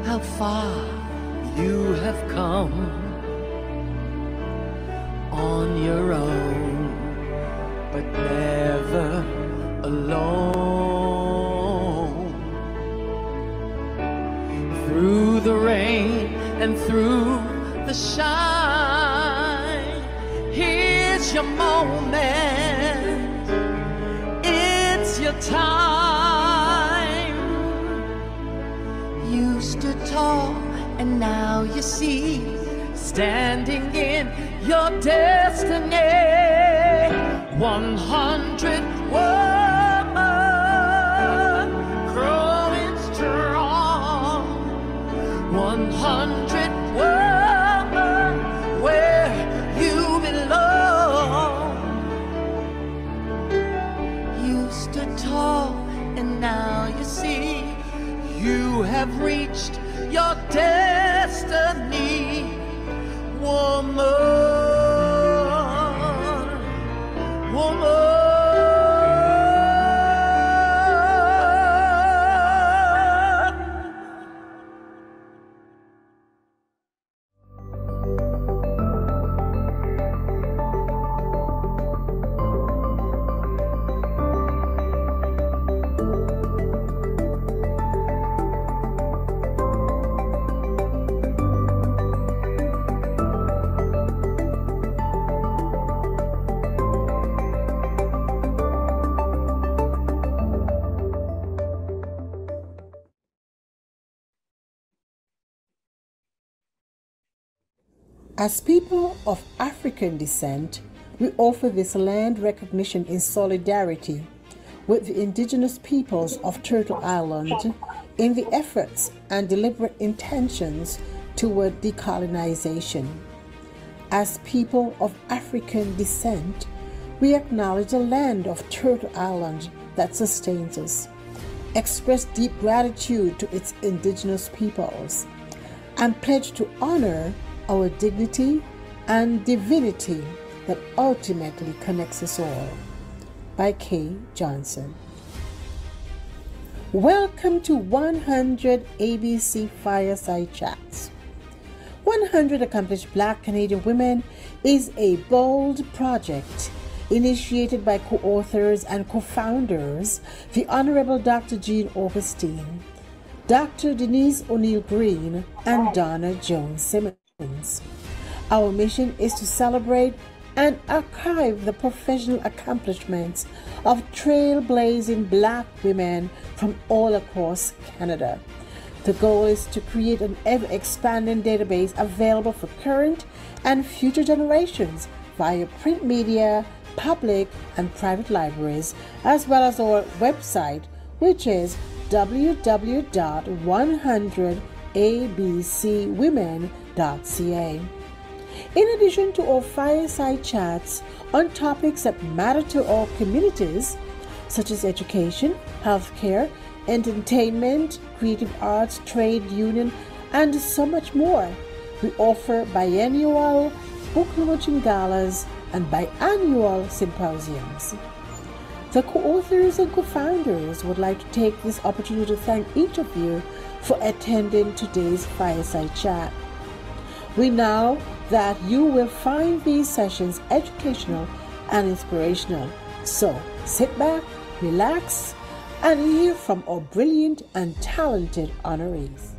how far you have come on your own, but never alone. Through the rain and through the shine, here's your moment, it's your time. You stood tall and now you see, standing in your destiny. 100 women growing strong. 100 women where you belong. You stood tall and now you see, you have reached your destiny. Woman, woman. As people of African descent, we offer this land recognition in solidarity with the indigenous peoples of Turtle Island in the efforts and deliberate intentions toward decolonization. As people of African descent, we acknowledge the land of Turtle Island that sustains us, express deep gratitude to its indigenous peoples, and pledge to honor our dignity and divinity that ultimately connects us all. By Kay Johnson. Welcome to 100 ABC Fireside Chats. 100 Accomplished Black Canadian Women is a bold project initiated by co-authors and co-founders, the Honorable Dr. Jean Augustine, Dr. Denise O'Neill Green, and Donna Jones Simmons. Our mission is to celebrate and archive the professional accomplishments of trailblazing Black women from all across Canada. The goal is to create an ever-expanding database available for current and future generations via print media, public and private libraries, as well as our website, which is www.100abcwomen.ca. In addition to our fireside chats on topics that matter to our communities, such as education, healthcare, entertainment, creative arts, trade union, and so much more, we offer biennial book launching galas and biannual symposiums. The co-authors and co-founders would like to take this opportunity to thank each of you for attending today's fireside chat. We know that you will find these sessions educational and inspirational. So sit back, relax, and hear from our brilliant and talented honorees.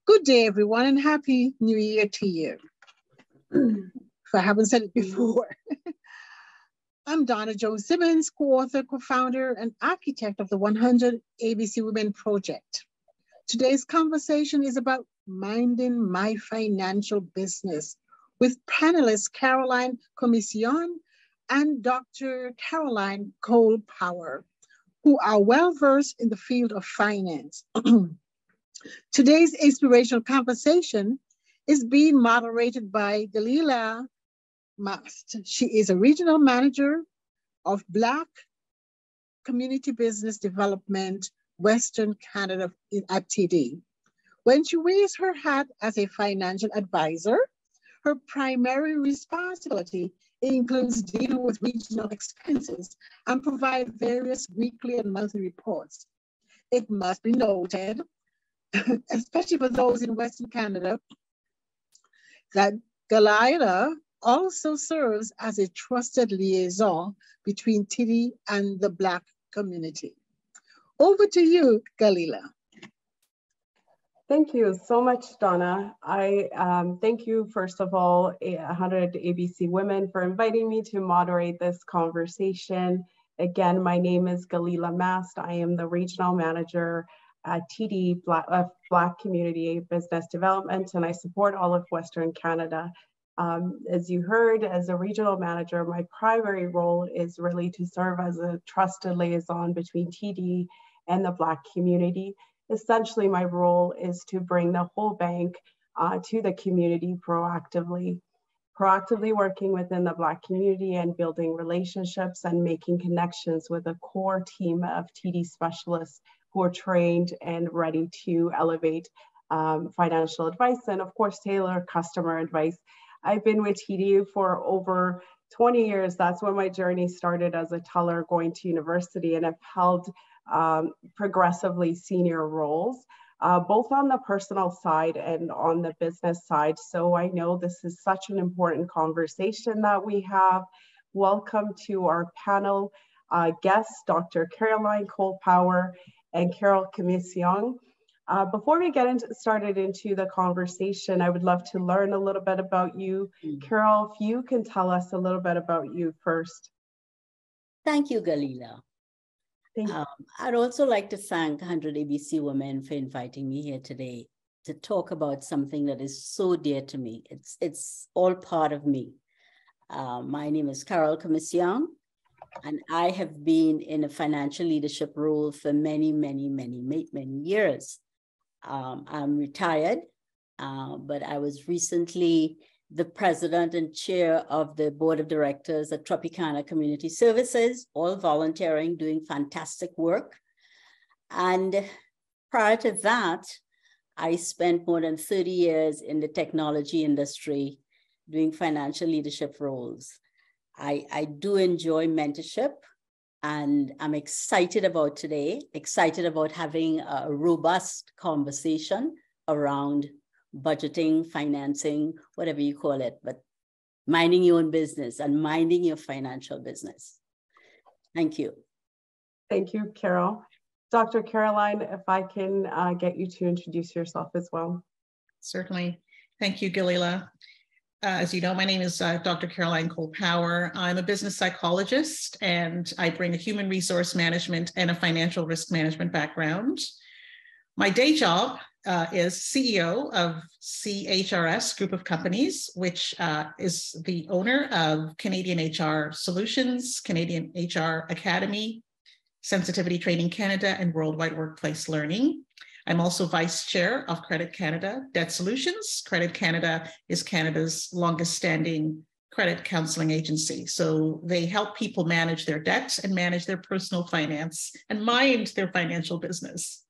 Good day, everyone, and Happy New Year to you. If I haven't said it before. I'm Donna Jones Simmons, co-author, co-founder, and architect of the 100 ABC Women Project. Today's conversation is about minding my financial business with panelists Caroline Commission and Dr. Caroline Cole Power, who are well-versed in the field of finance. Today's inspirational conversation is being moderated by Delilah Mast. She is a regional manager of Black Community Business Development, Western Canada at TD. When she wears her hat as a financial advisor, her primary responsibility includes dealing with regional expenses and provide various weekly and monthly reports. It must be noted especially for those in Western Canada, that Galila also serves as a trusted liaison between TD and the Black community. Over to you, Galila. Thank you so much, Donna. I thank you, first of all, 100 ABC Women, for inviting me to moderate this conversation. Again, my name is Galila Mast. I am the Regional Manager at TD Black Community Business Development, and I support all of Western Canada. As you heard, as a regional manager, my primary role is really to serve as a trusted liaison between TD and the Black community. Essentially, my role is to bring the whole bank to the community proactively working within the Black community and building relationships and making connections with a core team of TD specialists who are trained and ready to elevate financial advice and, of course, tailor customer advice. I've been with TD for over 20 years. That's when my journey started as a teller going to university, and I've held progressively senior roles, both on the personal side and on the business side. So I know this is such an important conversation that we have. Welcome to our panel guests, Dr. Caroline Cole-Power and Carol Commission. Before we get started into the conversation, I would love to learn a little bit about you. Carol, if you can tell us a little bit about you first. Thank you, Galila. I'd also like to thank 100 ABC Women for inviting me here today to talk about something that is so dear to me. It's all part of me. My name is Carol Commission, and I have been in a financial leadership role for many years. I'm retired, but I was recently the president and chair of the board of directors at Tropicana Community Services, all volunteering, doing fantastic work. And prior to that, I spent more than 30 years in the technology industry doing financial leadership roles. I do enjoy mentorship, and I'm excited about today, excited about having a robust conversation around budgeting, financing, whatever you call it, but minding your own business and minding your financial business. Thank you. Thank you, Carol. Dr. Caroline, if I can get you to introduce yourself as well. Certainly. Thank you, Galila. As you know, my name is Dr. Caroline Cole-Power. I'm a business psychologist, and I bring a human resource management and a financial risk management background. My day job is CEO of CHRS Group of Companies, which is the owner of Canadian HR Solutions, Canadian HR Academy, Sensitivity Training Canada, and Worldwide Workplace Learning. I'm also vice chair of Credit Canada Debt Solutions. Credit Canada is Canada's longest standing credit counseling agency. So they help people manage their debt and manage their personal finance and mind their financial business.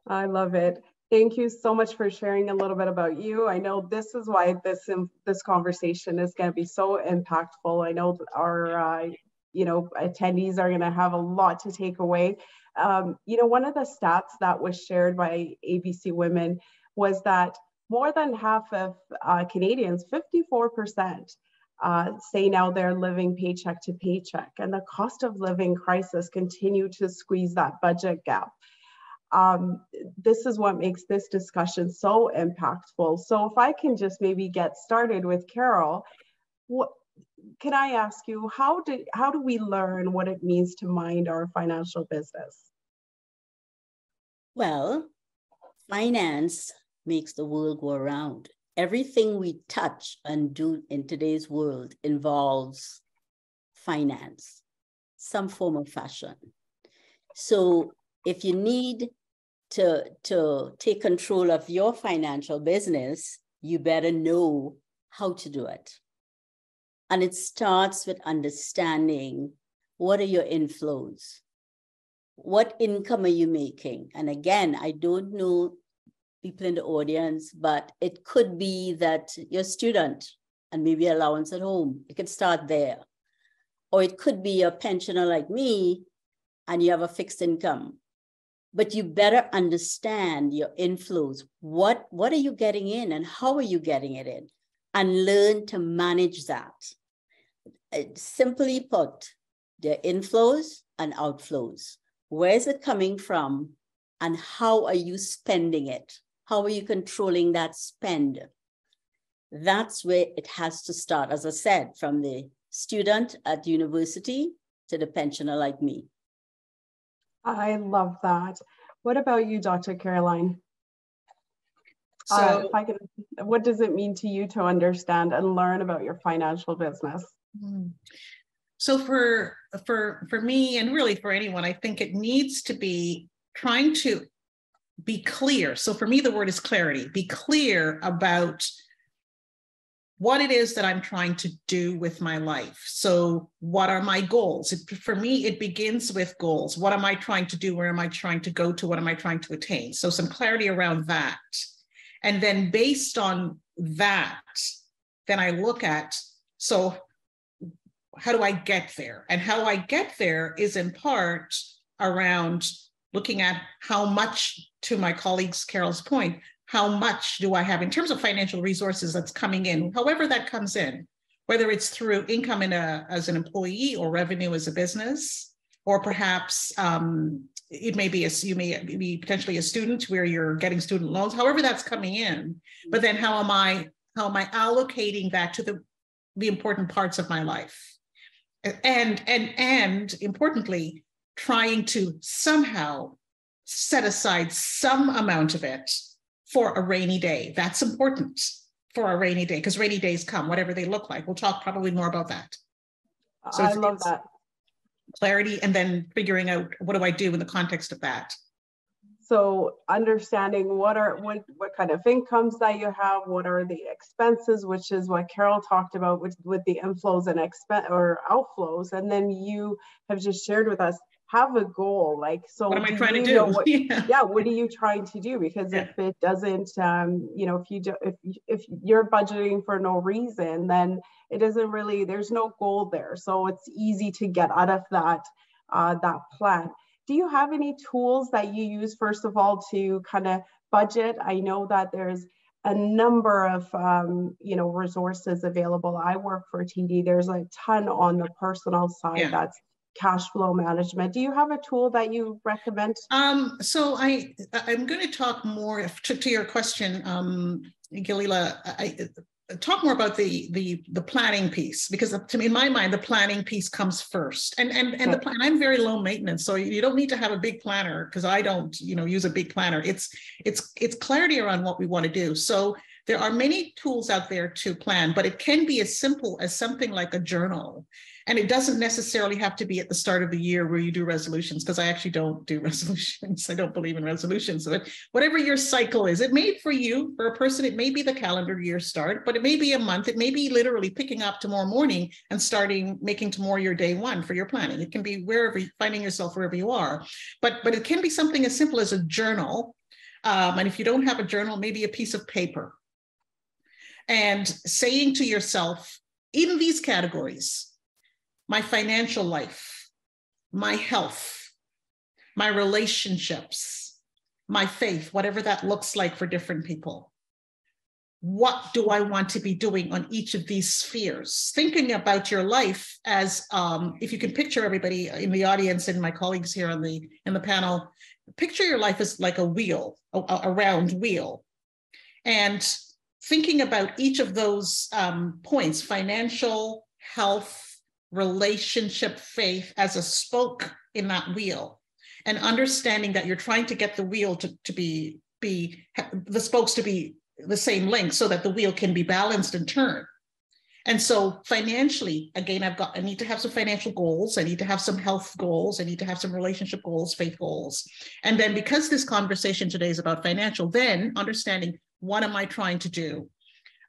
I love it. Thank you so much for sharing a little bit about you. I know this is why this conversation is going to be so impactful. I know our attendees are going to have a lot to take away. One of the stats that was shared by ABC Women was that more than half of Canadians, 54%, say now they're living paycheck to paycheck, and the cost of living crisis continue to squeeze that budget gap. This is what makes this discussion so impactful. So if I can just maybe get started with Carol, can I ask you, how do we learn what it means to mind our financial business? Well, finance makes the world go around. Everything we touch and do in today's world involves finance, some form of fashion. So if you need to take control of your financial business, you better know how to do it. And it starts with understanding, what are your inflows? What income are you making? And again, I don't know people in the audience, but it could be that you're a student and maybe allowance at home. You could start there. Or it could be a pensioner like me and you have a fixed income. but you better understand your inflows. What are you getting in and how are you getting it in? And learn to manage that. Simply put, the inflows and outflows. Where is it coming from and how are you spending it? How are you controlling that spend? That's where it has to start, as I said, from the student at university to the pensioner like me. I love that. What about you, Dr. Caroline? So, what does it mean to you to understand and learn about your financial business? So for me, and really for anyone, I think it needs to be trying to be clear. So for me, the word is clarity. Be clear about what it is that I'm trying to do with my life. So what are my goals? For me, it begins with goals. What am I trying to do? Where am I trying to go to? What am I trying to attain? So some clarity around that. And then based on that, then I look at, so how do I get there? And how I get there is in part around looking at how much, to my colleagues, Carol's point, how much do I have in terms of financial resources that's coming in, however that comes in, whether it's through income as an employee or revenue as a business, or perhaps it may be you may be potentially a student where you're getting student loans, however that's coming in. But then how am I allocating that to the important parts of my life? And importantly, trying to somehow set aside some amount of it for a rainy day. That's important for a rainy day, because rainy days come, whatever they look like. We'll talk probably more about that. So I love that. Clarity, and then figuring out what do I do in the context of that. So understanding what kind of incomes that you have, what are the expenses, which is what Carol talked about with the inflows and outflows. And then you have just shared with us, have a goal. Like, so what am I trying to do? What are you trying to do? Because if it doesn't, if you're budgeting for no reason, then it doesn't really, there's no goal there. So it's easy to get out of that plan. Do you have any tools that you use, first of all, to kind of budget? I know that there's a number of, resources available. I work for TD. There's a ton on the personal side that's cash flow management. Do you have a tool that you recommend? So I'm going to talk more to your question, Galila. Talk more about the planning piece, because to me, in my mind, the planning piece comes first. And the plan, I'm very low maintenance, so you don't need to have a big planner, because I don't, use a big planner. It's clarity around what we want to do. So there are many tools out there to plan, but it can be as simple as something like a journal. And it doesn't necessarily have to be at the start of the year where you do resolutions, because I actually don't do resolutions. I don't believe in resolutions. But whatever your cycle is, it may for you, for a person, it may be the calendar year start, but it may be a month. It may be literally picking up tomorrow morning and making tomorrow your day one for your planning. It can be finding yourself wherever you are. But it can be something as simple as a journal. And if you don't have a journal, maybe a piece of paper. And saying to yourself, even these categories, my financial life, my health, my relationships, my faith, whatever that looks like for different people. What do I want to be doing on each of these spheres? Thinking about your life as, if you can picture everybody in the audience and my colleagues here in the panel, picture your life as like a wheel, a round wheel. And thinking about each of those points, financial, health, relationship, faith, as a spoke in that wheel, and understanding that you're trying to get the wheel to be the spokes to be the same length so that the wheel can be balanced and turn. And so financially, again, I need to have some financial goals. I need to have some health goals. I need to have some relationship goals, faith goals. And then because this conversation today is about financial, then understanding, what am I trying to do?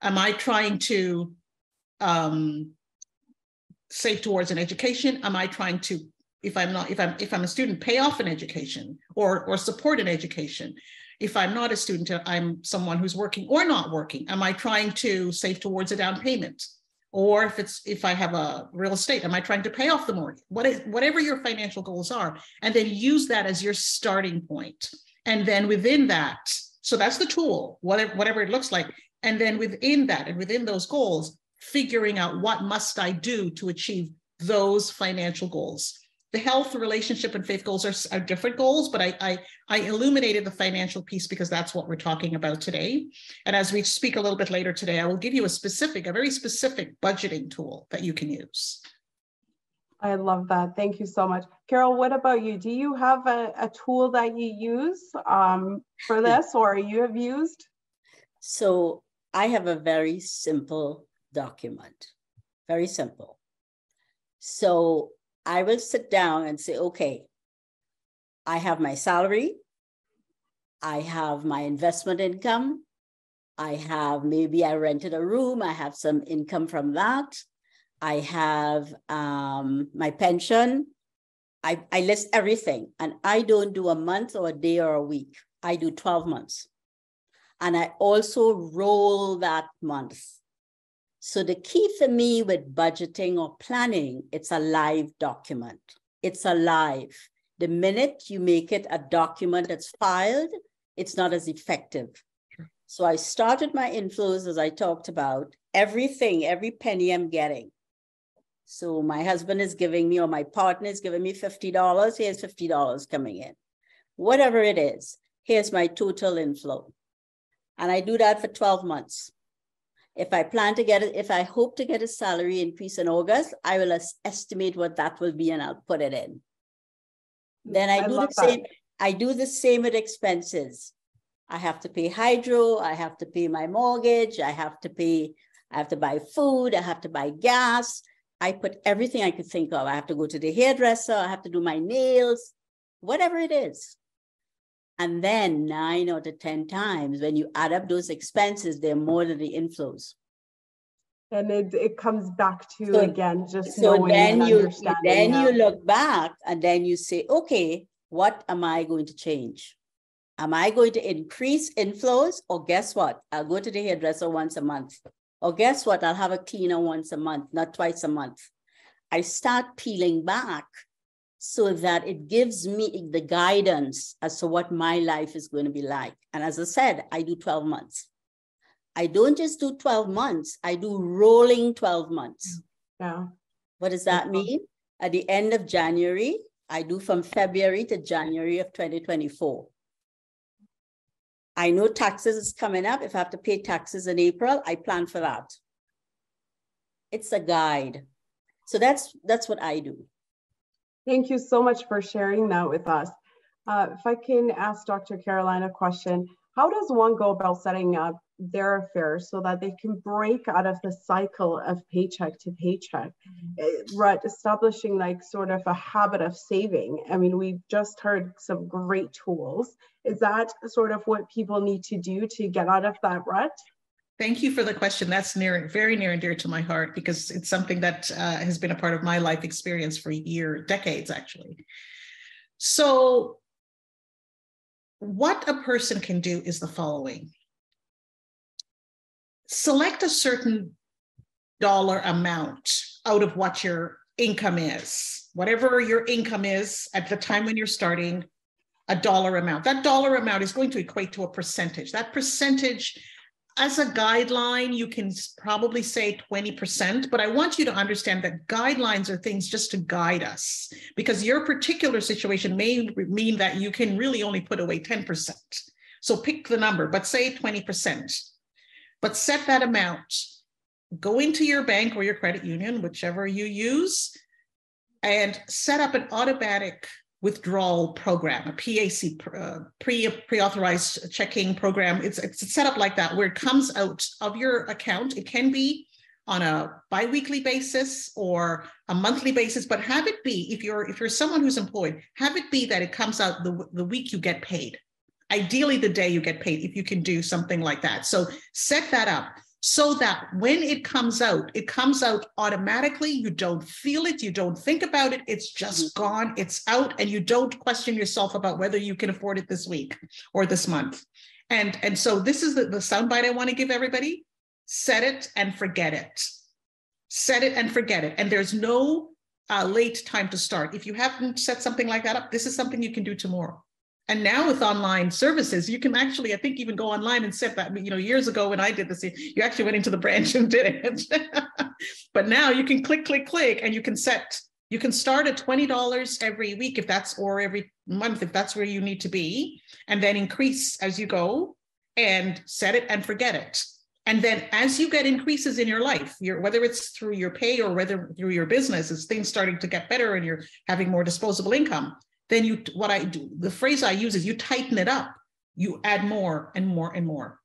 Am I trying to save towards an education? Am I trying to, if I'm a student, pay off an education or support an education? If I'm not a student, I'm someone who's working or not working. Am I trying to save towards a down payment Or if I have a real estate, am I trying to pay off the mortgage? Whatever your financial goals are, and then use that as your starting point. And then within that, so that's the tool, whatever it looks like. And then within that and within those goals, figuring out what must I do to achieve those financial goals. The health, relationship, and faith goals are different goals, but I illuminated the financial piece because that's what we're talking about today. And as we speak a little bit later today, I will give you a very specific budgeting tool that you can use. I love that. Thank you so much. Carol, what about you? Do you have a tool that you use for this, or you have used? So I have a very simple document, very simple. So I will sit down and say, okay, I have my salary, I have my investment income, maybe I rented a room, I have some income from that, I have my pension, I list everything, and I don't do a month or a day or a week, I do 12 months. And I also roll that month. So the key for me with budgeting or planning, it's a live document. It's alive. The minute you make it a document that's filed, it's not as effective. Sure. So I started my inflows, as I talked about, everything, every penny I'm getting. So my husband is giving me, or my partner is giving me $50. Here's $50 coming in. Whatever it is, here's my total inflow. And I do that for 12 months. If I plan to get it, if I hope to get a salary increase in August, I will estimate what that will be and I'll put it in. Then I do the same. I do the same with expenses. I have to pay hydro, I have to pay my mortgage, I have to buy food, I have to buy gas. I put everything I could think of. I have to go to the hairdresser, I have to do my nails, whatever it is. And then 9 out of 10 times, when you add up those expenses, they're more than the inflows. And it comes back to, again, just so knowing and understanding. Then you look back and then you say, okay, what am I going to change? Am I going to increase inflows? Or guess what? I'll go to the hairdresser once a month. Or guess what? I'll have a cleaner once a month, not twice a month. I start peeling back so that it gives me the guidance as to what my life is going to be like. And as I said, I do 12 months. I don't just do 12 months, I do rolling 12 months. Yeah. What does that mean? At the end of January, I do from February to January of 2024. I know taxes is coming up. If I have to pay taxes in April, I plan for that. It's a guide. So that's what I do. Thank you so much for sharing that with us. If I can ask Dr. Caroline a question, how does one go about setting up their affairs so that they can break out of the cycle of paycheck to paycheck, right? Establishing like sort of a habit of saving. I mean, we've just heard some great tools. Is that sort of what people need to do to get out of that rut? Thank you for the question. That's very near and dear to my heart because it's something that has been a part of my life experience for decades, actually. So what a person can do is the following. Select a certain dollar amount out of what your income is. Whatever your income is at the time when you're starting, a dollar amount. That dollar amount is going to equate to a percentage. That percentage, as a guideline, you can probably say 20%, but I want you to understand that guidelines are things just to guide us because your particular situation may mean that you can really only put away 10%. So pick the number, but say 20%. But set that amount, go into your bank or your credit union, whichever you use, and set up an automatic withdrawal program, a PAC, pre-authorized checking program. It's set up like that where it comes out of your account. It can be on a bi-weekly basis or a monthly basis, but have it be, if you're someone who's employed, have it be that it comes out the week you get paid. Ideally, the day you get paid, if you can do something like that. So set that up so that when it comes out automatically. You don't feel it, you don't think about it. It's just gone, it's out, and you don't question yourself about whether you can afford it this week or this month. And so this is the soundbite I want to give everybody. Set it and forget it. set it and forget it. And there's no late time to start. If you haven't set something like that up, this is something you can do tomorrow. And now with online services, you can actually, I think, even go online and set that. You know, years ago when I did this, you actually went into the branch and did it. But now you can click, and you can start at $20 every week if that's, or every month if that's where you need to be, and then increase as you go and set it and forget it. And then as you get increases in your life, whether it's through your pay or whether through your business, as things starting to get better and you're having more disposable income, then what I do, the phrase I use is you tighten it up. You add more and more and more.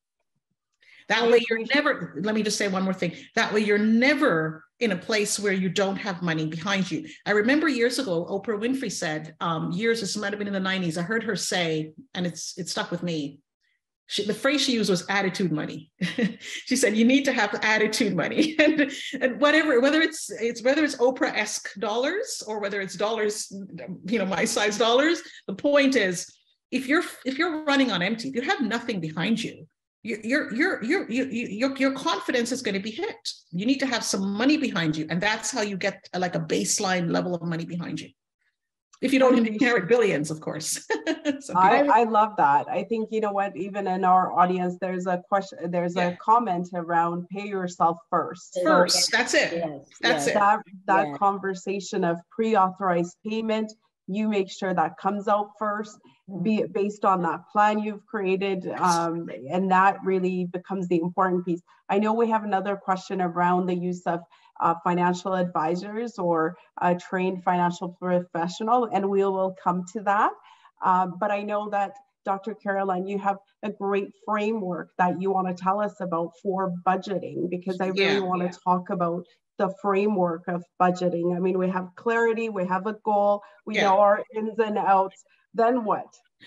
That way you're never, let me just say one more thing. That way you're never in a place where you don't have money behind you. I remember years ago, Oprah Winfrey said, this might have been in the 90s, I heard her say, and it stuck with me. The phrase she used was attitude money. She said, you need to have attitude money. and whether it's Oprah-esque dollars or whether it's dollars, my size dollars, the point is, if you're running on empty, if you have nothing behind you, your confidence is going to be hit. You need to have some money behind you. And that's how you get like a baseline level of money behind you. If you don't inherit billions, of course. I love that. I think, you know what, even in our audience, there's a question, there's a comment around pay yourself first. First, that's it. Yes, that's it. That conversation of pre-authorized payment, you make sure that comes out first, be it based on that plan you've created, and that really becomes the important piece. I know we have another question around the use of financial advisors or a trained financial professional, and we will come to that. But I know that Dr. Caroline, you have a great framework that you want to tell us about for budgeting, because I really want to talk about the framework of budgeting. I mean, we have clarity, we have a goal, we know our ins and outs, then what?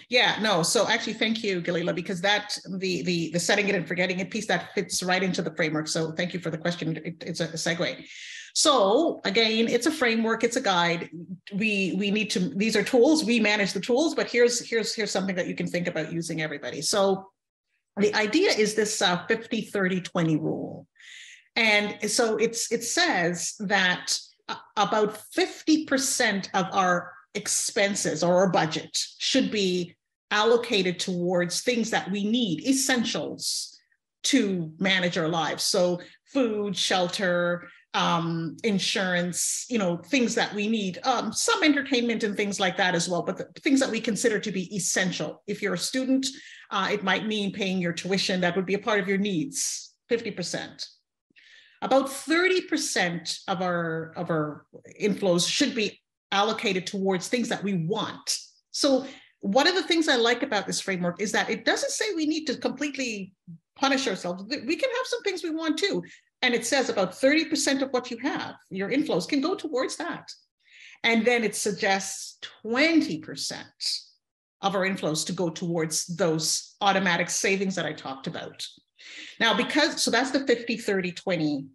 Yeah, no. So actually, thank you, Galila, because that the setting it and forgetting it piece that fits right into the framework. So thank you for the question. It's a segue. So again, it's a framework, it's a guide. We need to, these are tools, we manage the tools, but here's something that you can think about using, everybody. So the idea is this 50-30-20 rule. And so it says that about 50% of our expenses or our budget should be allocated towards things that we need, essentials to manage our lives. So food, shelter, insurance, things that we need, some entertainment and things like that as well, but the things that we consider to be essential. If you're a student, it might mean paying your tuition. That would be a part of your needs, 50%. About 30% of our inflows should be allocated towards things that we want. So one of the things I like about this framework is that it doesn't say we need to completely punish ourselves. We can have some things we want too. And it says about 30% of what you have, your inflows, can go towards that. And then it suggests 20% of our inflows to go towards those automatic savings that I talked about. Now, so that's the 50-30-20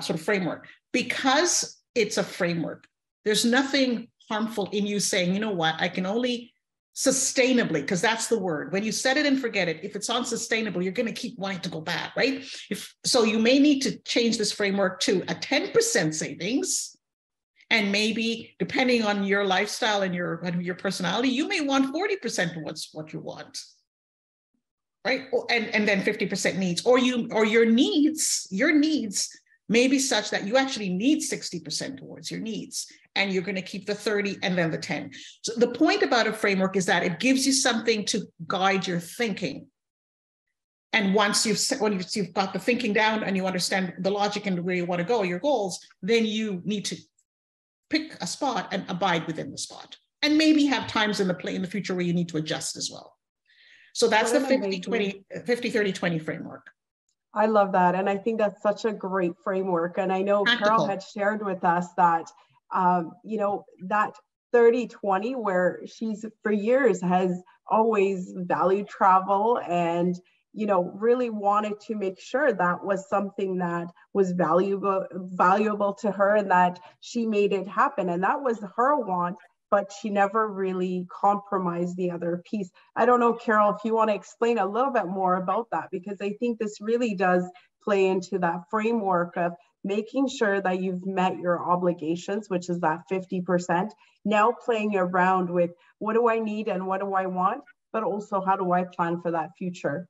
sort of framework. Because it's a framework, there's nothing harmful in you saying, you know what, I can only sustainably, because that's the word. When you set it and forget it, if it's unsustainable, you're going to keep wanting to go back, right? So you may need to change this framework to a 10% savings. And maybe depending on your lifestyle and your personality, you may want 40% of what you want. Right? And then 50% needs, or your needs may be such that you actually need 60% towards your needs, and you're going to keep the 30 and then the 10. So the point about a framework is that it gives you something to guide your thinking. And once you've got the thinking down and you understand the logic and where you want to go, your goals, then you need to pick a spot and abide within the spot. And maybe have times in the future where you need to adjust as well. So that's the 50-30-20 framework. I love that. And I think that's such a great framework. And I know practical. Carol had shared with us that, that 30-20, where she's for years has always valued travel and, really wanted to make sure that was something that was valuable to her and that she made it happen. And that was her want, but she never really compromised the other piece. I don't know, Carol, if you want to explain a little bit more about that, because I think this really does play into that framework of making sure that you've met your obligations, which is that 50%, now playing around with what do I need and what do I want, but also how do I plan for that future?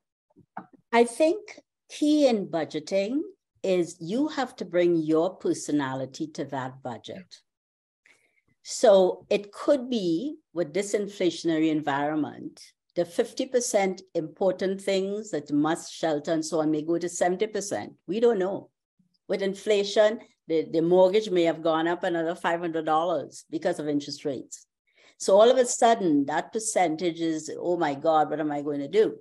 I think key in budgeting is you have to bring your personality to that budget. So it could be with this inflationary environment, the 50% important things that must shelter and so on may go to 70%. We don't know. With inflation, the mortgage may have gone up another $500 because of interest rates. So all of a sudden, that percentage is, oh my God, what am I going to do?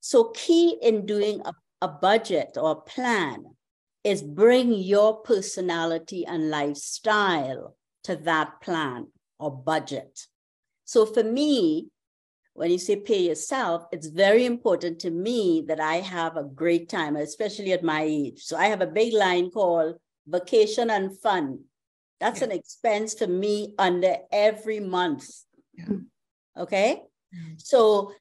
So key in doing a budget or a plan is bring your personality and lifestyle to that plan or budget. So for me, when you say pay yourself, it's very important to me that I have a great time, especially at my age. So I have a big line called vacation and fun. That's an expense for me under every month. Okay? So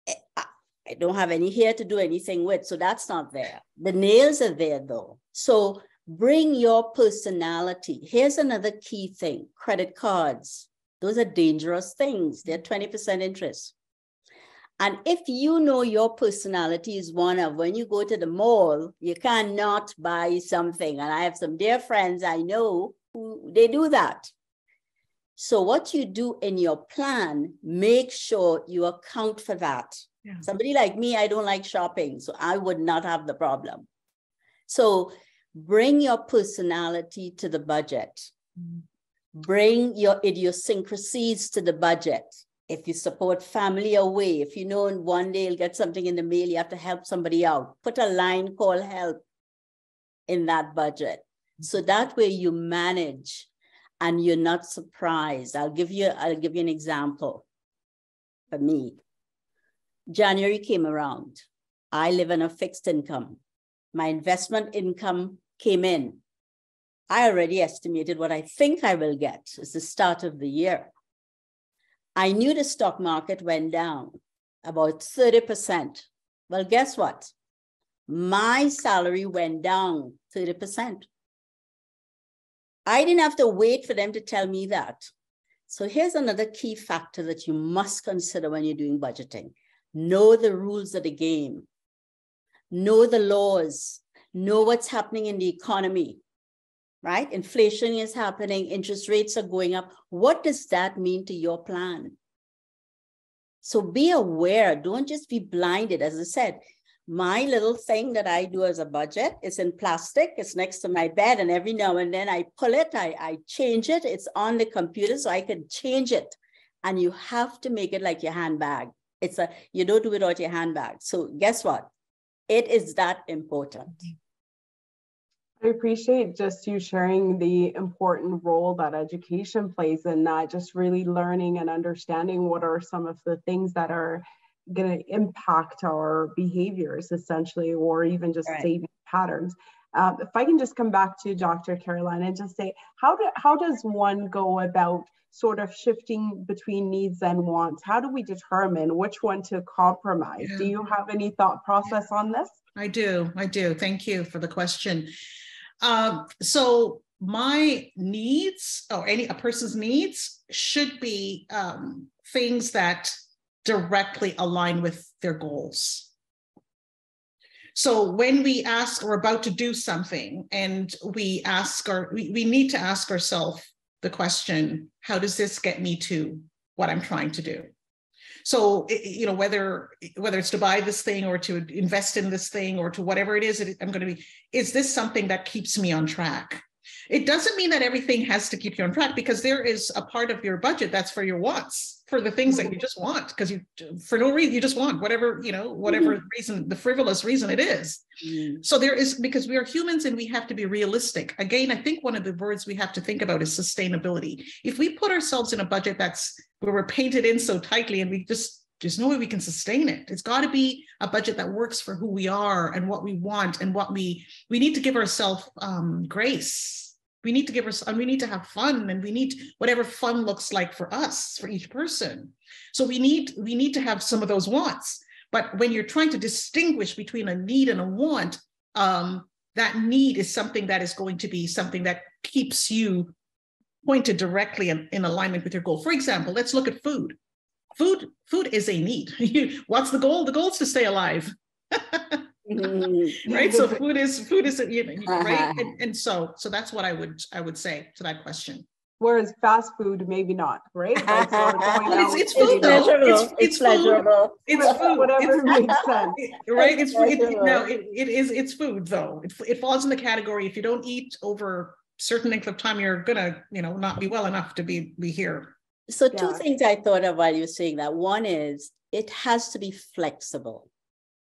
I don't have any hair to do anything with, so that's not there. The nails are there though. So bring your personality. Here's another key thing, credit cards. Those are dangerous things. They're 20% interest. And if you know your personality is one of when you go to the mall, you cannot buy something. And I have some dear friends I know who they do that. So what you do in your plan, make sure you account for that. Yeah. Somebody like me, I don't like shopping, so I would not have the problem. So bring your personality to the budget. Bring your idiosyncrasies to the budget. If you support family away, if you know one day you'll get something in the mail, you have to help somebody out, put a line called help in that budget. So that way you manage and you're not surprised. I'll give you an example. For me, January came around. I live on a fixed income. My investment income came in. I already estimated what I think I will get. It's the start of the year. I knew the stock market went down about 30%. Well, guess what? My salary went down 30%. I didn't have to wait for them to tell me that. So here's another key factor that you must consider when you're doing budgeting. Know the rules of the game. Know the laws. Know what's happening in the economy, right? Inflation is happening. Interest rates are going up. What does that mean to your plan? So be aware. Don't just be blinded. As I said, my little thing that I do as a budget is in plastic. It's next to my bed. And every now and then I pull it. I change it. It's on the computer so I can change it. And you have to make it like your handbag. You don't do it without your handbag. So guess what? It is that important. I appreciate just you sharing the important role that education plays in that, just really learning and understanding what are some of the things that are going to impact our behaviors essentially, or even just saving patterns. If I can just come back to Dr. Caroline and just say, how does one go about sort of shifting between needs and wants? How do we determine which one to compromise? Do you have any thought process on this? I do. Thank you for the question. So my needs, or a person's needs, should be things that directly align with their goals. So when we ask or about to do something, and we need to ask ourselves the question, how does this get me to what I'm trying to do? So, whether it's to buy this thing or to invest in this thing or to whatever it is I'm going to be, is this something that keeps me on track? It doesn't mean that everything has to keep you on track, because there is a part of your budget that's for your wants, for the things that you just want, because for no reason, you just want whatever reason, the frivolous reason it is. So there is, because we are humans and we have to be realistic. Again, I think one of the words we have to think about is sustainability. If we put ourselves in a budget where we're painted in so tightly and there's no way we can sustain it. It's got to be a budget that works for who we are and what we want and what we need to give ourselves grace. We need to have fun, and we need whatever fun looks like for us, for each person. So we need to have some of those wants. But when you're trying to distinguish between a need and a want, that need is something that is going to be something that keeps you pointed directly in alignment with your goal. For example, let's look at food. Food is a need. What's the goal? The goal is to stay alive. Right. So food is right. And so that's what I would say to that question. Whereas fast food, maybe not, right? Like sort of going out. It's food though. It's pleasurable. It's food. Whatever makes sense. Right. It's food though. It falls in the category. If you don't eat over a certain length of time, you're gonna, not be well enough to be here. So two things I thought of while you were saying that. One is it has to be flexible.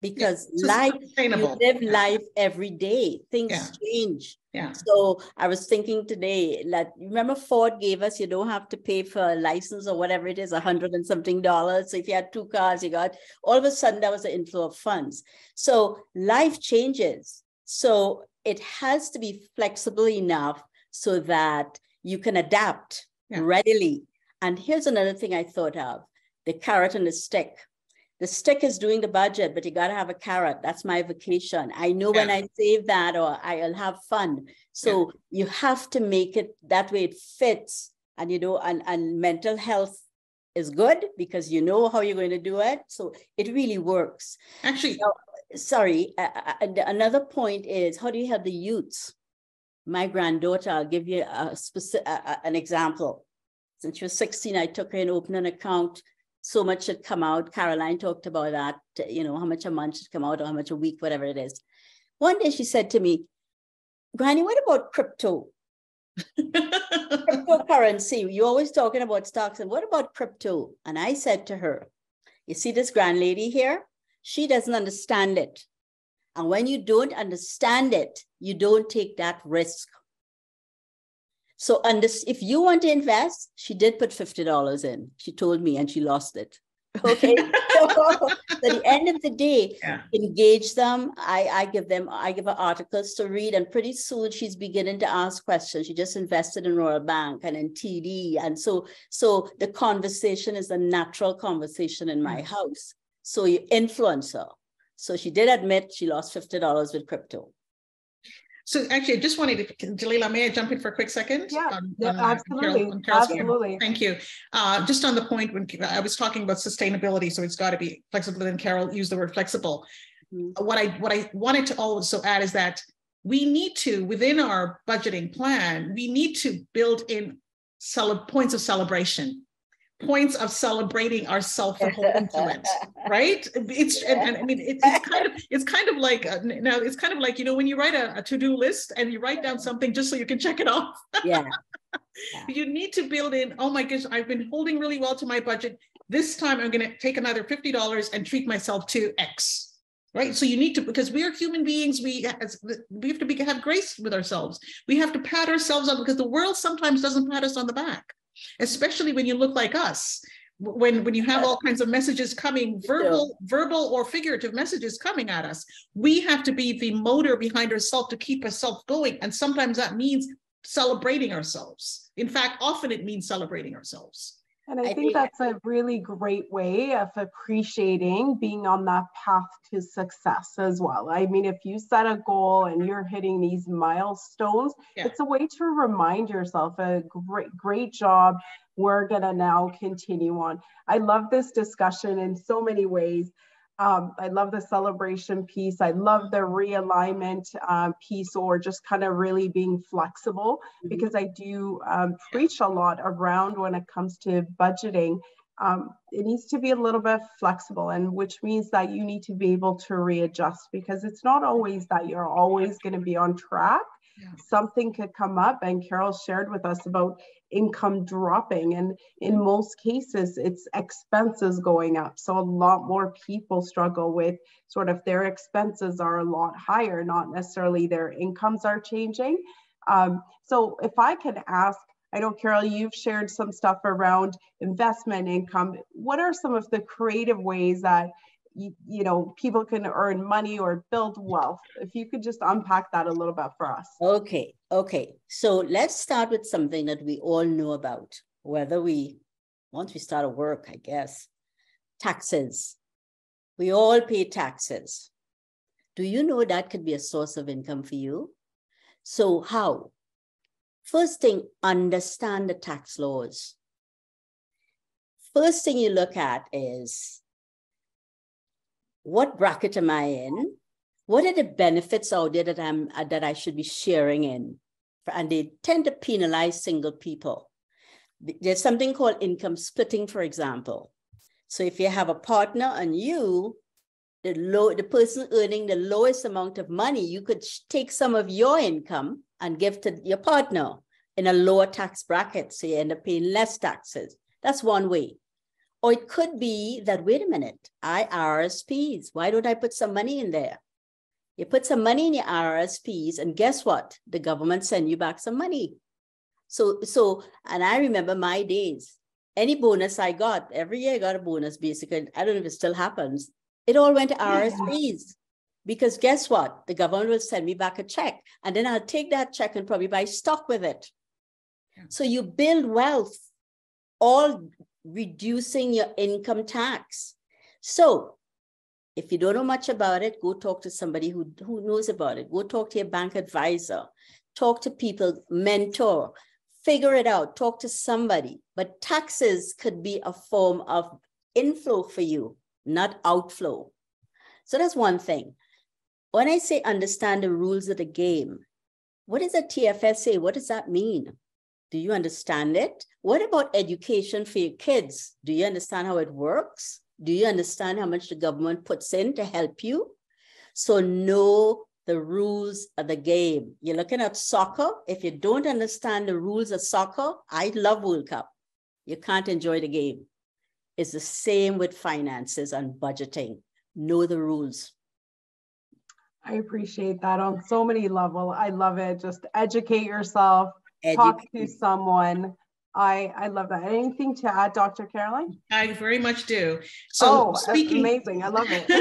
Because you live life every day. Things change. Yeah. So I was thinking today that, remember Ford gave us, you don't have to pay for a license or whatever it is, $100 and something. So if you had 2 cars, all of a sudden that was an inflow of funds. So life changes. So it has to be flexible enough so that you can adapt readily. And here's another thing I thought of, the carrot and the stick. The stick is doing the budget, but you got to have a carrot. That's my vacation. I know when I save that, or I'll have fun. So you have to make it that way it fits. And, and mental health is good because you know how you're going to do it. So it really works. Actually, another point is, how do you help the youths? My granddaughter, I'll give you an example. Since she was 16, I took her and opened an account. So much should come out. Caroline talked about that, how much a month should come out or how much a week, whatever it is. One day she said to me, Granny, what about crypto? Cryptocurrency. You're always talking about stocks. And what about crypto? And I said to her, you see this grand lady here? She doesn't understand it. And when you don't understand it, you don't take that risk. So if you want to invest, she did put $50 in. She told me, and she lost it. Okay. So at the end of the day, engage them. I give her articles to read, and pretty soon she's beginning to ask questions. She just invested in Royal Bank and in TD. And so the conversation is a natural conversation in my house. So you influence her. So she did admit she lost $50 with crypto. So actually, I just wanted to, Jalila, may I jump in for a quick second? Absolutely. Absolutely. Thank you. Just on the point when I was talking about sustainability, so it's got to be flexible, and Carol used the word flexible. Mm-hmm. What I wanted to also add is that we need to, within our budgeting plan, we need to build in points of celebration. Points of celebrating ourselves for holding to it, right? And I mean, it's kind of like now it's kind of like, when you write a to-do list and you write down something just so you can check it off. You need to build in, oh my gosh, I've been holding really well to my budget. This time I'm going to take another $50 and treat myself to X, right? So you need to, because we are human beings, we have to have grace with ourselves. We have to pat ourselves on, because the world sometimes doesn't pat us on the back. Especially when you look like us, when you have all kinds of messages coming, verbal or figurative messages coming at us, we have to be the motor behind ourselves to keep ourselves going. And sometimes that means celebrating ourselves. In fact, often it means celebrating ourselves. And I think that's a really great way of appreciating being on that path to success as well. I mean, if you set a goal and you're hitting these milestones, it's a way to remind yourself, a great job. We're going to now continue on. I love this discussion in so many ways. I love the celebration piece. I love the realignment piece, or just kind of really being flexible, because I do preach a lot around when it comes to budgeting. It needs to be a little bit flexible, and which means that you need to be able to readjust, because it's not always that you're always going to be on track. Something could come up, and Carol shared with us about income dropping, and in most cases it's expenses going up. So a lot more people struggle with sort of their expenses are a lot higher, not necessarily their incomes are changing. So if I could ask, I know, Carol, you've shared some stuff around investment income. What are some of the creative ways that people can earn money or build wealth? If you could just unpack that a little bit for us. Okay. So let's start with something that we all know about, once we start work, I guess, taxes. We all pay taxes. Do you know that could be a source of income for you? So how? First thing, understand the tax laws. First thing you look at is, what bracket am I in? What are the benefits out there that I should be sharing in? And they tend to penalize single people. There's something called income splitting, for example. So if you have a partner and the person earning the lowest amount of money, you could take some of your income and give to your partner in a lower tax bracket, so you end up paying less taxes. That's one way. Or it could be that, wait a minute, RSPs, why don't I put some money in there? You put some money in your RSPs, and guess what? The government send you back some money. And I remember my days. Any bonus I got, every year I got a bonus, basically. I don't know if it still happens. It all went to RSPs. Because guess what? The government will send me back a check, and then I'll take that check and probably buy stock with it. Yeah. So you build wealth, all reducing your income tax. So if you don't know much about it, go talk to somebody who knows about it. Go talk to your bank advisor. Talk to people, mentor, figure it out, talk to somebody. But taxes could be a form of inflow for you, not outflow. So that's one thing. When I say understand the rules of the game, what is a TFSA? What does that mean? Do you understand it? What about education for your kids? Do you understand how it works? Do you understand how much the government puts in to help you? So know the rules of the game. You're looking at soccer. If you don't understand the rules of soccer, I love World Cup. You can't enjoy the game. It's the same with finances and budgeting. Know the rules. I appreciate that on so many levels. I love it. Just educate yourself, talk to someone. I love that. Anything to add, Dr. Caroline? I very much do. So amazing. I love it.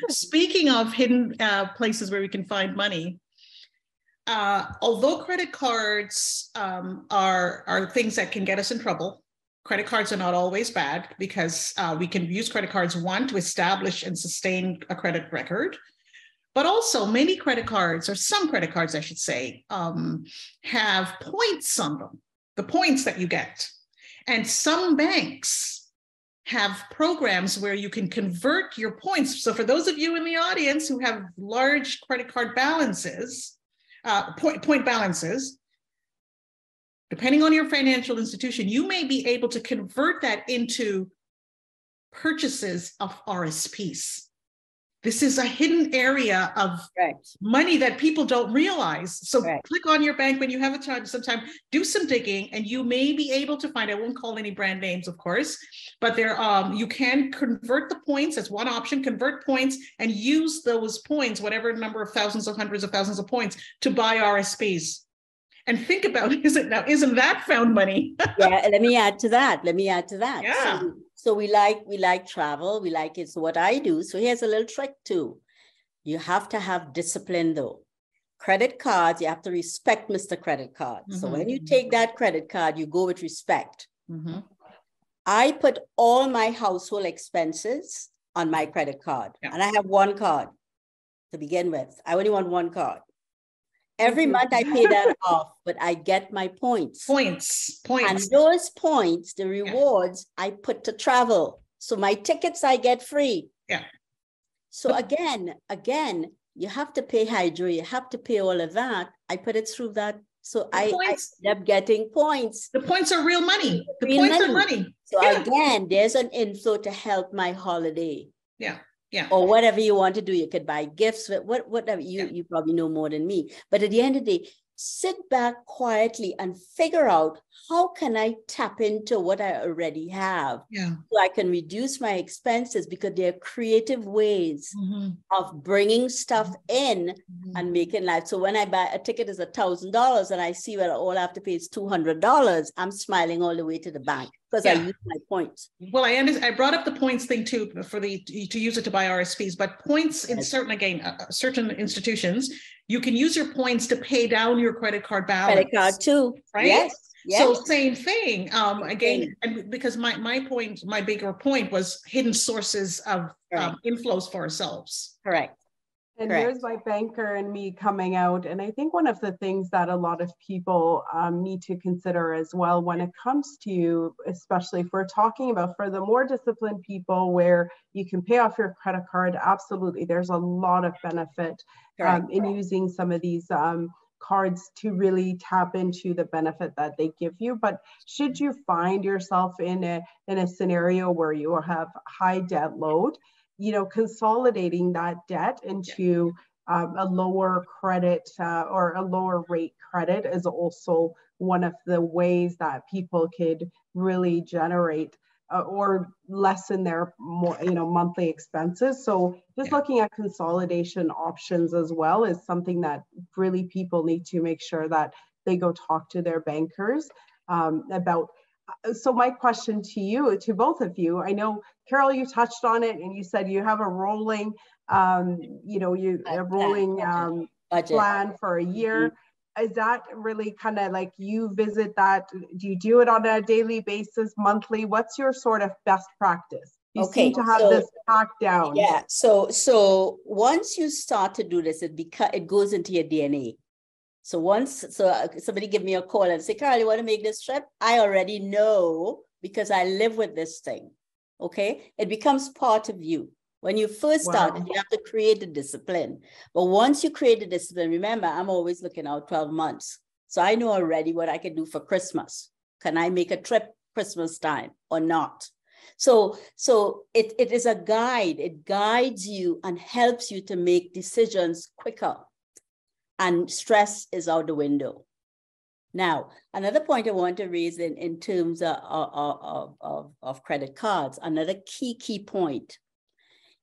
Speaking of hidden places where we can find money, although credit cards are things that can get us in trouble, credit cards are not always bad, because we can use credit cards, one, to establish and sustain a credit record. But also many credit cards, or some credit cards, I should say, have points on them, the points that you get. And some banks have programs where you can convert your points. So for those of you in the audience who have large credit card balances, point balances, depending on your financial institution, you may be able to convert that into purchases of RSPs. This is a hidden area of money that people don't realize. So click on your bank when you have a time, sometime, do some digging, and you may be able to find, I won't call any brand names, of course, but there you can convert the points as one option, convert points and use those points, whatever number of thousands of hundreds of thousands of points, to buy RSPs. And think about, isn't that found money? Yeah, let me add to that. Yeah. So we like travel, we like it. So what I do, so here's a little trick too. You have to have discipline though. Credit cards, you have to respect Mr. Credit Card. Mm-hmm. So when you take that credit card, you go with respect. Mm-hmm. I put all my household expenses on my credit card. Yeah. And I have one card to begin with. I only want one card. Every month I pay that off, but I get my points. Points. And those points, the rewards, I put to travel. So my tickets I get free. Yeah. So again, you have to pay hydro, you have to pay all of that. I put it through that. So I end up getting points. The points are real money. The points are money. So again, there's an inflow to help my holiday. Yeah. Yeah. Or whatever you want to do. You could buy gifts, whatever. You probably know more than me. But at the end of the day, sit back quietly and figure out, how can I tap into what I already have? Yeah. So I can reduce my expenses, because there are creative ways of bringing stuff in and making life. So when I buy a ticket is $1,000 and I see, well, all I have to pay is $200, I'm smiling all the way to the bank, because I use my points. Well, I brought up the points thing too, to use it to buy RSPs, but points in certain institutions, you can use your points to pay down your credit card balance. Credit card too, right? Yes. So same thing. Again, and because my bigger point was hidden sources of inflows for ourselves. Correct. And Correct. there's my banker and me coming out. And I think one of the things that a lot of people need to consider as well when it comes to you, especially if we're talking about for the more disciplined people where you can pay off your credit card, absolutely, there's a lot of benefit in using some of these cards to really tap into the benefit that they give you. But should you find yourself in a scenario where you have high debt load, you know, consolidating that debt into a lower credit or a lower rate credit is also one of the ways that people could really generate or lessen their more, you know, monthly expenses. So just looking at consolidation options as well is something that really people need to make sure that they go talk to their bankers about. So my question to you, to both of you, I know, Carol, you touched on it and you said you have a rolling, you know, a rolling plan for a year. Is that really kind of like you visit that? Do you do it on a daily basis, monthly? What's your sort of best practice? You seem to have this packed down. Yeah. So once you start to do this, it goes into your DNA. So once somebody give me a call and say, Carol, you want to make this trip? I already know because I live with this thing. Okay. It becomes part of you. When you first start, you have to create the discipline. But once you create the discipline, remember, I'm always looking out 12 months. So I know already what I can do for Christmas. Can I make a trip Christmas time or not? So it is a guide. It guides you and helps you to make decisions quicker. And stress is out the window. Now, another point I want to raise in terms of credit cards, another key point.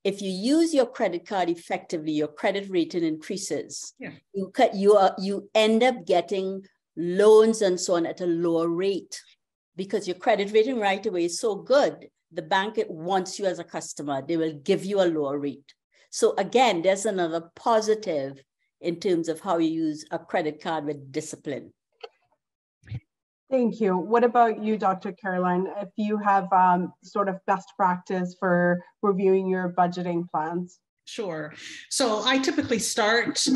If you use your credit card effectively, your credit rating increases. Yeah. You end up getting loans and so on at a lower rate because your credit rating right away is so good. The bank wants you as a customer. They will give you a lower rate. So again, there's another positive in terms of how you use a credit card with discipline. Thank you. What about you, Dr. Caroline? If you have sort of best practice for reviewing your budgeting plans? Sure. So I typically start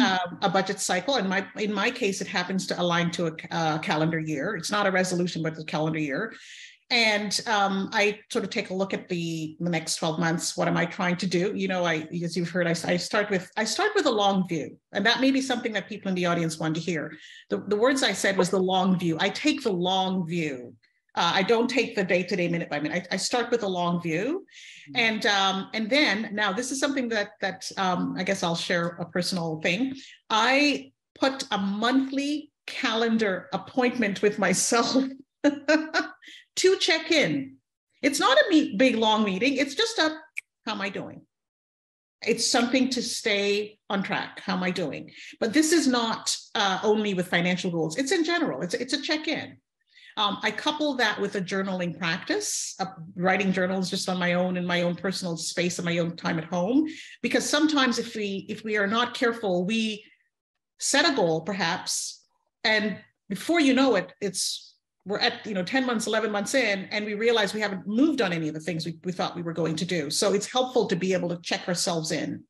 a budget cycle. And in my case, it happens to align to a calendar year. It's not a resolution, but it's a calendar year. And I sort of take a look at the next 12 months. What am I trying to do? You know, as you've heard, I start with a long view, and that may be something that people in the audience want to hear. The words I said was the long view. I take the long view. I don't take the day-to-day, minute by minute. I start with a long view, and then now this is something that I guess I'll share a personal thing. I put a monthly calendar appointment with myself. To check in. It's not a big, long meeting. It's just how am I doing? It's something to stay on track. How am I doing? But this is not only with financial goals. It's in general. It's a check-in. I couple that with a journaling practice, writing journals just on my own in my own personal space and my own time at home. Because sometimes if we are not careful, we set a goal perhaps, and before you know it, we're at 10 months, 11 months in, and we realize we haven't moved on any of the things we thought we were going to do. So it's helpful to be able to check ourselves in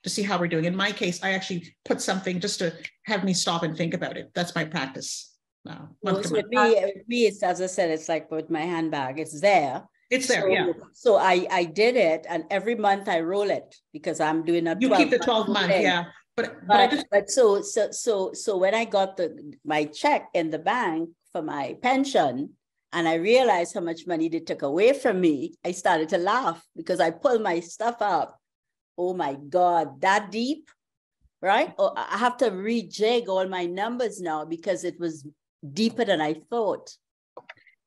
to see how we're doing. In my case, I actually put something just to have me stop and think about it. That's my practice now. With me, it's, as I said, it's like with my handbag. It's there. It's there, yeah. So I did it, and every month I roll it because I'm doing a 12 You keep the 12 month, yeah. But so when I got my check in the bank for my pension, and I realized how much money they took away from me, I started to laugh because I pulled my stuff up. Oh my God, that deep, right? Oh, I have to rejig all my numbers now because it was deeper than I thought.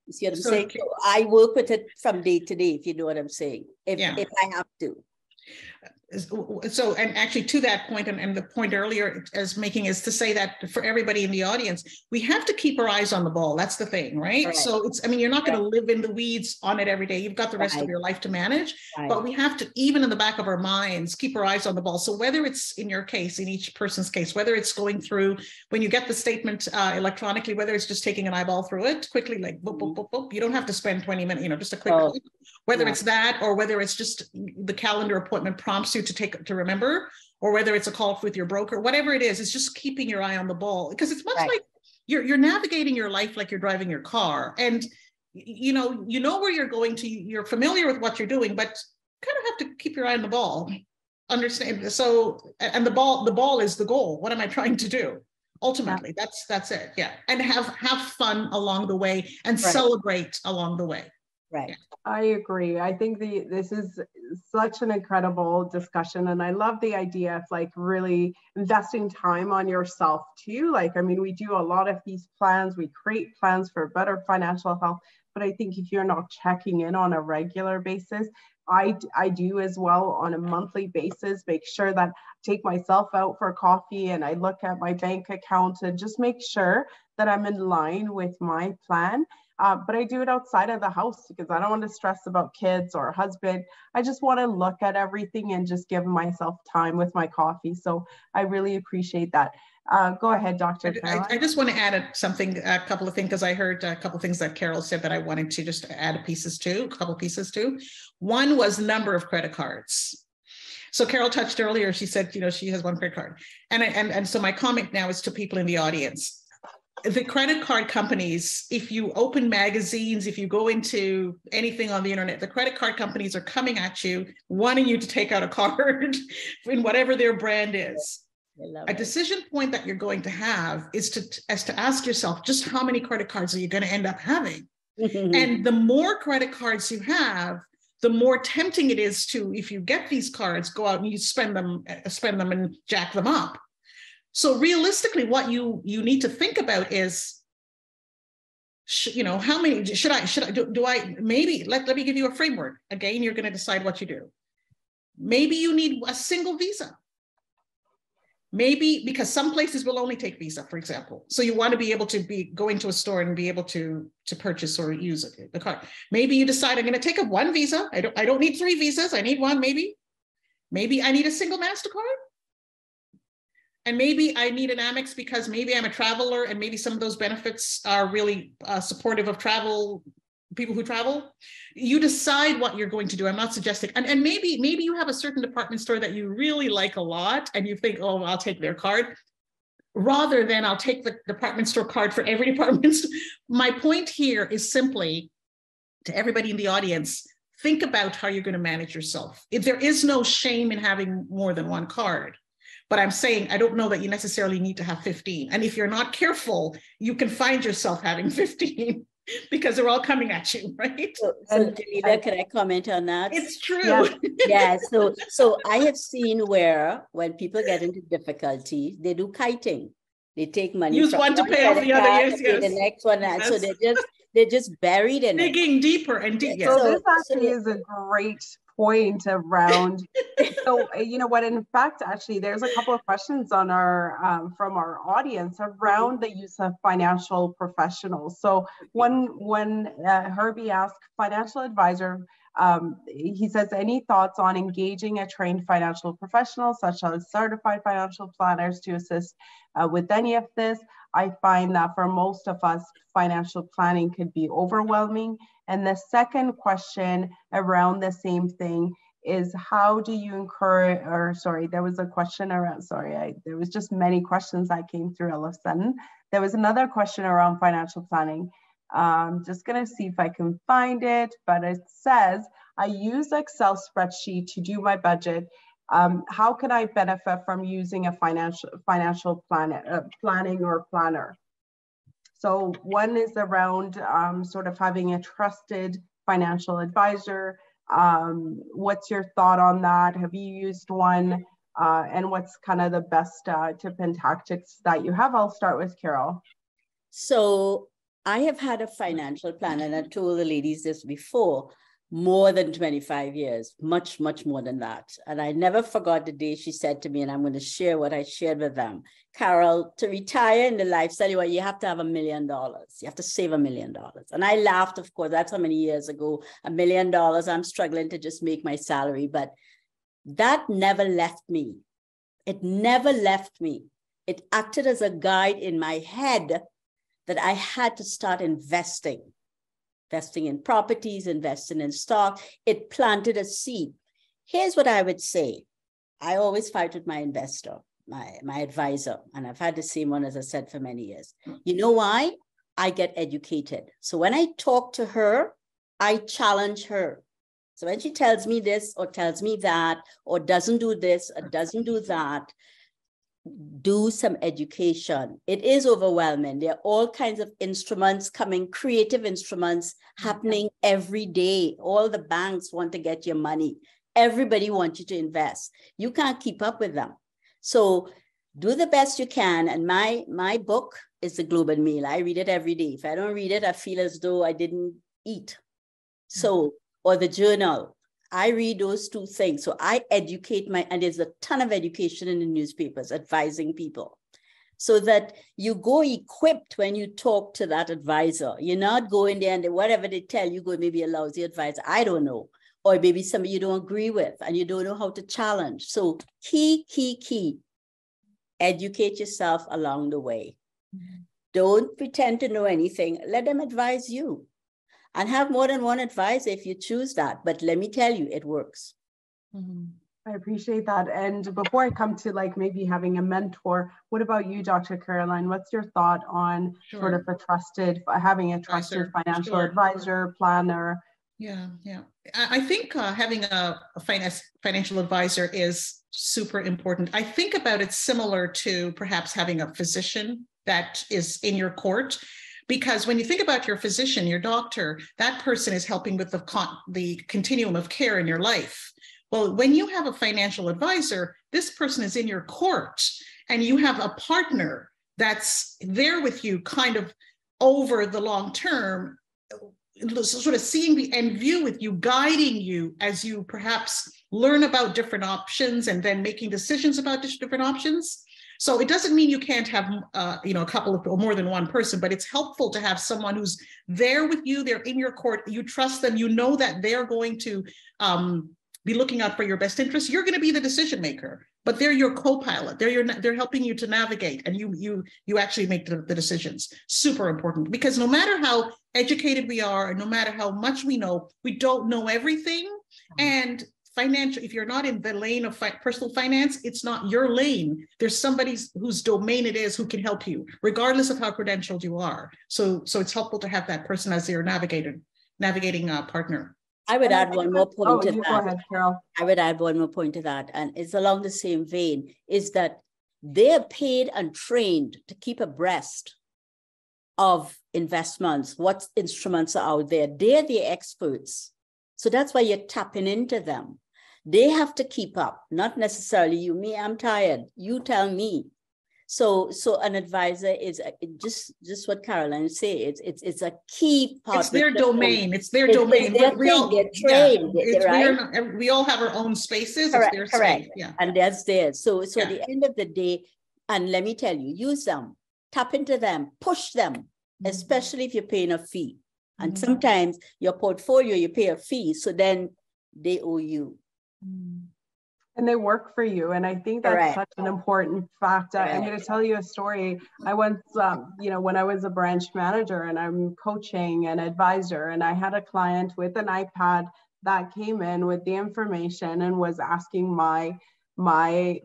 You see what I'm saying? So I work with it from day to day, if you know what I'm saying, if I have to. So, and actually to that point, and the point earlier as making is to say that for everybody in the audience, we have to keep our eyes on the ball. That's the thing, right? So you're not going to live in the weeds on it every day. You've got the rest of your life to manage, but we have to, even in the back of our minds, keep our eyes on the ball. So whether it's in your case, in each person's case, whether it's going through, when you get the statement electronically, whether it's just taking an eyeball through it quickly, like boop, boop, boop, boop. You don't have to spend 20 minutes, just a quick, whether it's that, or whether it's just the calendar appointment prompt prompts you to remember, or whether it's a call with your broker, whatever it is, it's just keeping your eye on the ball, because it's much like you're navigating your life like you're driving your car, and you know where you're going to, you're familiar with what you're doing, but kind of have to keep your eye on the ball. Understand? So, and the ball is the goal. What am I trying to do? Ultimately, that's it. Yeah. And have fun along the way, and celebrate along the way. Right. Yeah. I agree. I think this is such an incredible discussion. And I love the idea of like really investing time on yourself too. Like, I mean, we do a lot of these plans, we create plans for better financial health, but I think if you're not checking in on a regular basis, I do as well on a monthly basis, make sure that I take myself out for coffee and I look at my bank account and just make sure that I'm in line with my plan. But I do it outside of the house because I don't want to stress about kids or husband. I just want to look at everything and just give myself time with my coffee. So I really appreciate that. Go ahead, Dr. I just want to add a couple of things, because I heard a couple of things that Carol said that I wanted to just add a couple pieces to. One was the number of credit cards. So Carol touched earlier, she said, she has one credit card. And so my comment now is to people in the audience. The credit card companies, if you open magazines, if you go into anything on the internet, the credit card companies are coming at you, wanting you to take out a card in whatever their brand is. A decision point that you're going to have is to ask yourself, just how many credit cards are you going to end up having? And the more credit cards you have, the more tempting it is to, if you get these cards, go out and you spend them and jack them up. So realistically, what you need to think about is, how many should I maybe let me give you a framework. Again, you're going to decide what you do. Maybe you need a single Visa. Maybe because some places will only take Visa, for example. So you want to be able to go into a store and be able to purchase or use the card. Maybe you decide, I'm going to take up one Visa. I don't need 3 Visas. I need one, maybe. Maybe I need a single MasterCard. And maybe I need an Amex because maybe I'm a traveler and maybe some of those benefits are really supportive of people who travel. You decide what you're going to do. I'm not suggesting, and maybe you have a certain department store that you really like a lot and you think, oh, I'll take their card, rather than I'll take the department store card for every department store. My point here is simply, to everybody in the audience, think about how you're going to manage yourself. If there is no shame in having more than one card. But I'm saying, I don't know that you necessarily need to have 15. And if you're not careful, you can find yourself having 15 because they're all coming at you, right? So Dalila, can I comment on that? It's true. Yeah. So I have seen where when people get into difficulty, they do kiting. They take money. Use one to pay off the other. Yes. The next one. Yes. So they're just buried in digging deeper and deeper. So this actually is a great point around. So you know what, in fact, actually there's a couple of questions on our from our audience around the use of financial professionals. So when Herbie asked, financial advisor, he says, any thoughts on engaging a trained financial professional such as certified financial planners to assist with any of this? I find that for most of us, financial planning could be overwhelming. And the second question around the same thing is, how do you encourage, or sorry, there was a question around, there was just many questions that came through all of a sudden. There was another question around financial planning. Just gonna see if I can find it, but it says, I use Excel spreadsheet to do my budget. How can I benefit from using a financial planning or planner? So one is around sort of having a trusted financial advisor. What's your thought on that? Have you used one? And what's kind of the best tip and tactics that you have? I'll start with Carol. So I have had a financial planner, and I told the ladies this before, more than 25 years, much, much more than that. And I never forgot the day she said to me, and I'm going to share what I shared with them, Carol, to retire in the lifestyle, you have to have $1 million. You have to save $1 million. And I laughed, of course, that's how many years ago, $1 million, I'm struggling to just make my salary, but that never left me. It never left me. It acted as a guide in my head that I had to start investing in properties, investing in stock. It planted a seed. Here's what I would say. I always fight with my investor, my advisor, and I've had the same one, as I said, for many years. You know why? I get educated. So when I talk to her, I challenge her. So when she tells me this or tells me that, or doesn't do this or doesn't do that, do some education. It is overwhelming. There are all kinds of instruments coming, creative instruments happening every day. All the banks want to get your money. Everybody wants you to invest. You can't keep up with them. So do the best you can. And my book is The Global Meal. I read it every day. If I don't read it, I feel as though I didn't eat. So, or the journal. I read those two things. So I educate and there's a ton of education in the newspapers advising people so that you go equipped when you talk to that advisor. You're not going there and whatever they tell you, go maybe a lousy advisor. I don't know. Or maybe somebody you don't agree with and you don't know how to challenge. So key, educate yourself along the way. Don't pretend to know anything. Let them advise you. And have more than one advisor if you choose that. But let me tell you, it works. I appreciate that. And before I come to like maybe having a mentor, what about you, Dr. Caroline? What's your thought on sort of having a trusted financial advisor, planner? Yeah. I think having a financial advisor is super important. I think about it similar to perhaps having a physician that is in your court. Because when you think about your physician, your doctor, that person is helping with the continuum of care in your life. Well, when you have a financial advisor, this person is in your court and you have a partner that's there with you kind of over the long term, sort of seeing the end view with you, guiding you as you perhaps learn about different options and then making decisions about different options. So it doesn't mean you can't have, a couple of or more than one person, but it's helpful to have someone who's there with you. They're in your court. You trust them. You know that they're going to be looking out for your best interests. You're going to be the decision maker, but they're your co-pilot. They're helping you to navigate, and you actually make the decisions. Super important, because no matter how educated we are, and no matter how much we know, we don't know everything. And if you're not in the lane of personal finance, it's not your lane. There's somebody whose domain it is who can help you, regardless of how credentialed you are. So it's helpful to have that person as your navigating partner. I would add one more point to that. Go ahead, Carol. I would add one more point to that, and it's along the same vein, is that they're paid and trained to keep abreast of investments, what instruments are out there. They're the experts. So that's why you're tapping into them. They have to keep up, not necessarily you, me, I'm tired, you tell me. So an advisor is just what Caroline said. It's a key part. It's their domain. It's their domain. They're trained, right? We all have our own spaces. Correct, it's their space. Yeah. And that's theirs. So at the end of the day, and let me tell you, use them, tap into them, push them, especially if you're paying a fee. And sometimes your portfolio, you pay a fee, so then they owe you. And they work for you. And I think that's such an important fact. I'm going to tell you a story. I once, when I was a branch manager and I'm coaching an advisor, and I had a client with an iPad that came in with the information and was asking my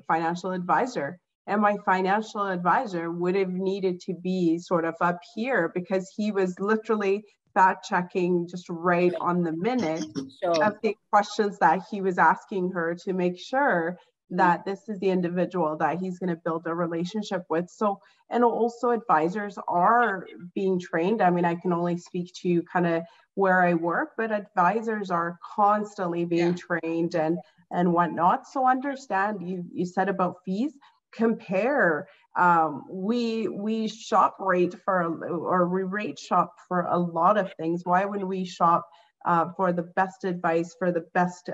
financial advisor. And my financial advisor would have needed to be sort of up here because he was literally fact checking just right on the minute of the questions that he was asking her to make sure that this is the individual that he's going to build a relationship with. So, and also advisors are being trained. I mean, I can only speak to kind of where I work, but advisors are constantly being trained and whatnot. So understand, you said about fees. Compare. We shop rate we rate shop for a lot of things. Why wouldn't we shop for the best advice, for the best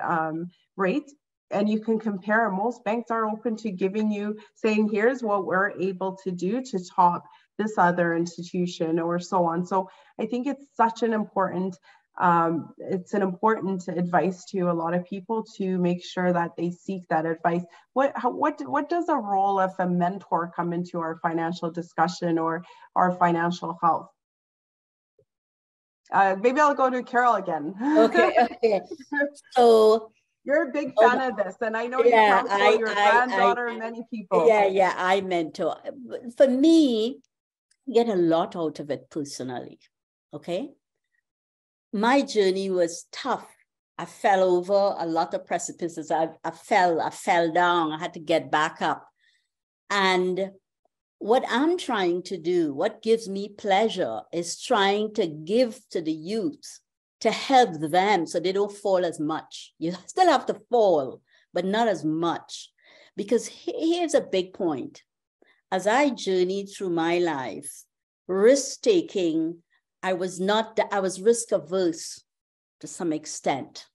rates? And you can compare. Most banks are open to giving you, saying, here's what we're able to do to top this other institution or so on. So I think it's such an important advice to a lot of people to make sure that they seek that advice. What does a role of a mentor come into our financial discussion or our financial health? Maybe I'll go to Carol again. Okay. So You're a big fan of this, and I know you counsel your granddaughter and many people. Yeah, I mentor. For me, I get a lot out of it personally, okay? My journey was tough. I fell over a lot of precipices. I fell down. I had to get back up. And what I'm trying to do, what gives me pleasure, is trying to give to the youth to help them so they don't fall as much. You still have to fall, but not as much. Because here's a big point. As I journeyed through my life, risk-taking, I was risk averse to some extent.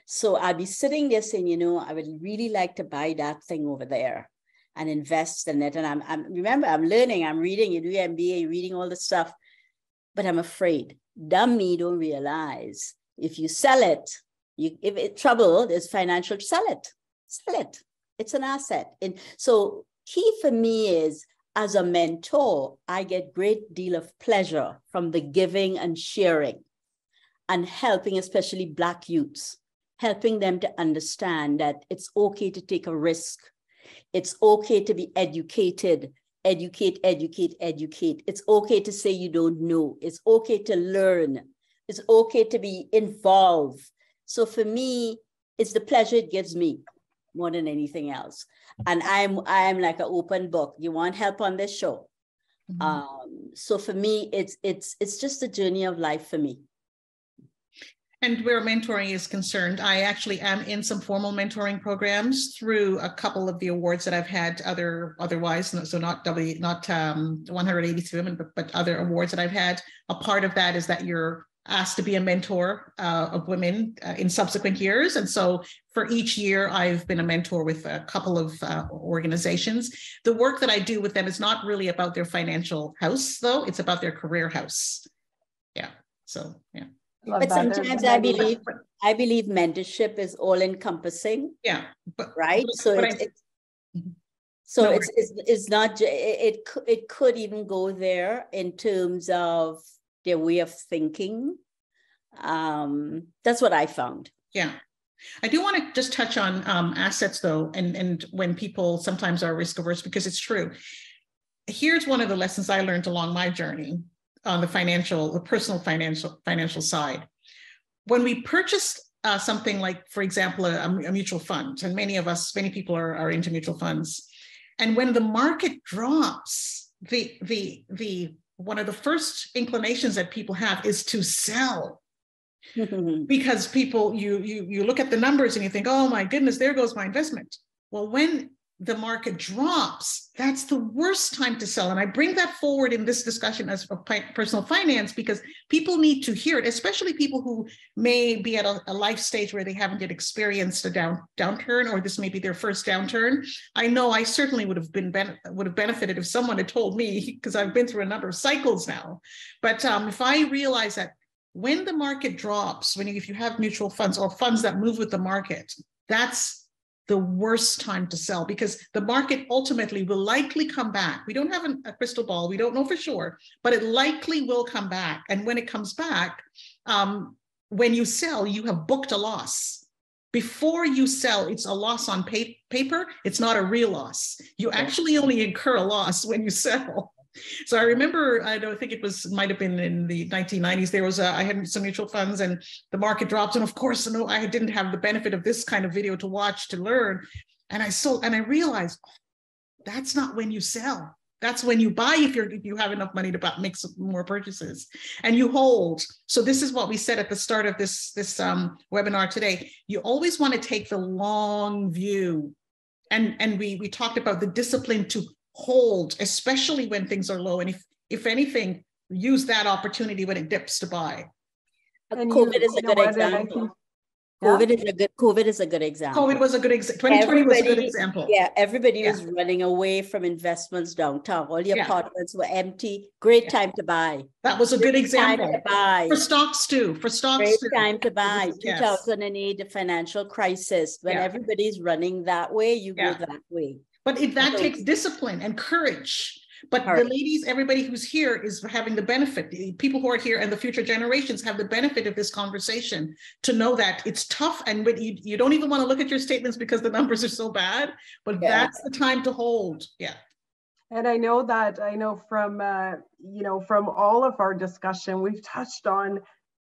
So I'd be sitting there saying, you know, I would really like to buy that thing over there and invest in it. And remember, I'm learning, I'm reading, you do your MBA, reading all the stuff, but I'm afraid. Dumb me don't realize if you sell it, if it's trouble, there's financial, sell it. It's an asset. And so key for me is, as a mentor, I get great deal of pleasure from the giving and sharing and helping, especially Black youths, helping them to understand that it's okay to take a risk. It's okay to be educated. Educate. It's okay to say you don't know. It's okay to learn. It's okay to be involved. So for me, it's the pleasure it gives me more than anything else. And I'm like an open book. You want help on this show? Mm-hmm. So for me, it's just a journey of life for me. And where mentoring is concerned, I actually am in some formal mentoring programs through a couple of the awards that I've had otherwise. So not 180 women, but other awards that I've had. A part of that is that you're asked to be a mentor of women in subsequent years. And so for each year, I've been a mentor with a couple of organizations. The work that I do with them is not really about their financial house, though. It's about their career house. Yeah. So, yeah. But sometimes I believe mentorship is all encompassing. Yeah. Right. It's not, it could even go there in terms of their way of thinking. That's what I found. Yeah. I do want to just touch on assets though. And when people sometimes are risk averse, because it's true. Here's one of the lessons I learned along my journey on the personal financial side. When we purchased something like, for example, a mutual fund, and many people are into mutual funds. And when the market drops, the one of the first inclinations that people have is to sell. Because people, you look at the numbers and you think, oh my goodness, there goes my investment. Well, when the market drops, that's the worst time to sell. And I bring that forward in this discussion as personal finance, because people need to hear it, especially people who may be at a life stage where they haven't yet experienced a downturn, or this may be their first downturn. I know I certainly would have benefited if someone had told me, because I've been through a number of cycles now. But if I realize that when the market drops, if you have mutual funds or funds that move with the market, that's the worst time to sell, because the market ultimately will likely come back. We don't have a crystal ball. We don't know for sure, but it likely will come back. And when it comes back, when you sell, you have booked a loss. Before you sell, it's a loss on paper. It's not a real loss. You actually only incur a loss when you sell. So I remember, might have been in the 1990s, I had some mutual funds and the market dropped. And of course, I didn't have the benefit of this kind of video to watch, to learn. And I sold, and I realized that's not when you sell. That's when you buy, if you have enough money to make some more purchases, and you hold. So this is what we said at the start of this webinar today. You always want to take the long view. And we talked about the discipline to hold, especially when things are low. And if anything, use that opportunity when it dips to buy. COVID is a good example. COVID is a good example. COVID was a good example. 2020 was a good example. Yeah, everybody was running away from investments downtown. All the apartments were empty. Great time to buy. That was a good example. Time to buy. For stocks too. Great time to buy. 2008, the financial crisis. When everybody's running that way, you go that way. But that takes discipline and courage. But the ladies, everybody who's here is having the benefit. The people who are here and the future generations have the benefit of this conversation to know that it's tough, and you don't even want to look at your statements because the numbers are so bad, but that's the time to hold. Yeah. And I know from, from all of our discussion, we've touched on,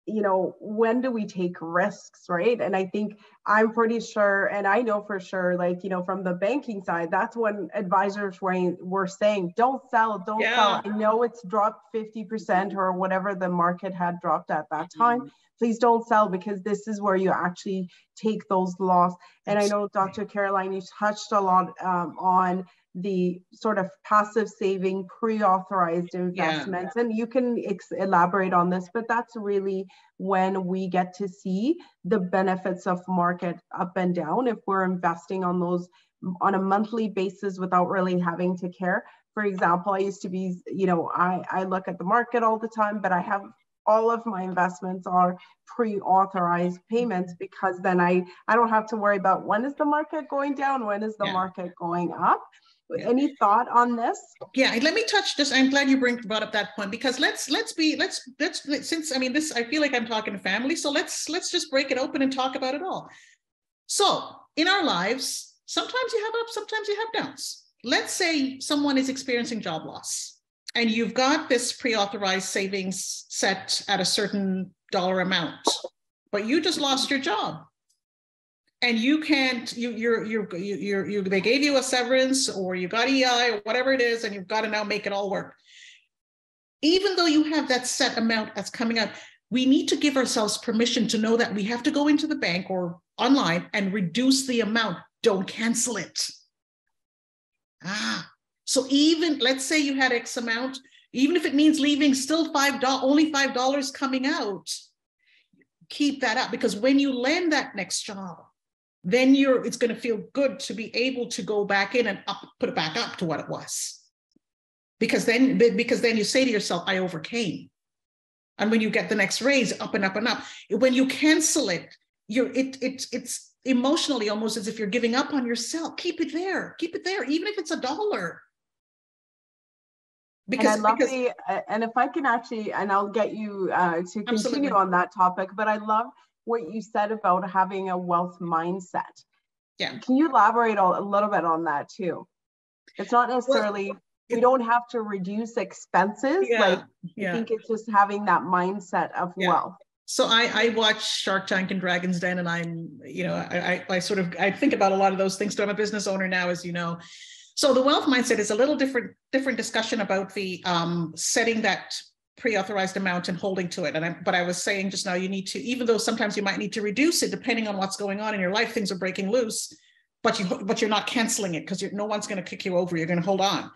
when do we take risks, right? And I think I'm pretty sure, and I know for sure, from the banking side, that's when advisors were saying, don't sell. I know it's dropped 50% or whatever the market had dropped at that time. Please don't sell, because this is where you actually take those losses. And I know, Dr. Caroline, you touched a lot on the sort of passive saving, pre-authorized investments. And you can elaborate on this, but that's really when we get to see the benefits of market up and down if we're investing on those on a monthly basis without really having to care. For example, I used to be, I look at the market all the time, but I have all of my investments are pre-authorized payments, because then I don't have to worry about when is the market going down, when is the market going up. Any thought on this? Yeah, let me touch this. I'm glad you brought up that point, because let's since I mean this, I feel like I'm talking to family, so let's just break it open and talk about it all. So in our lives, sometimes you have ups, sometimes you have downs. Let's say someone is experiencing job loss, and you've got this pre-authorized savings set at a certain dollar amount, but you just lost your job. And you can't, they gave you a severance, or you got EI, or whatever it is, and you've got to now make it all work. Even though you have that set amount that's coming up, we need to give ourselves permission to know that we have to go into the bank or online and reduce the amount. Don't cancel it. So even, let's say you had X amount, even if it means leaving still only $5 coming out, keep that up, because when you land that next job, then it's going to feel good to be able to go back in and put it back up to what it was. Because then you say to yourself, I overcame. And when you get the next raise, up and up and up. When you cancel it, it's emotionally almost as if you're giving up on yourself. Keep it there, even if it's $1. Because and if I can actually, and I'll get you to continue on that topic, but I love what you said about having a wealth mindset. Yeah. Can you elaborate a little bit on that too? It's not necessarily, we don't have to reduce expenses. I think it's just having that mindset of wealth. So I watch Shark Tank and Dragon's Den, and I'm, I think about a lot of those things. So I'm a business owner now, as you know. So the wealth mindset is a little different discussion about the setting that pre-authorized amount and holding to it. But I was saying just now, you need to, even though sometimes you might need to reduce it depending on what's going on in your life, things are breaking loose, but you're not canceling it, because no one's going to kick you over. You're going to hold on.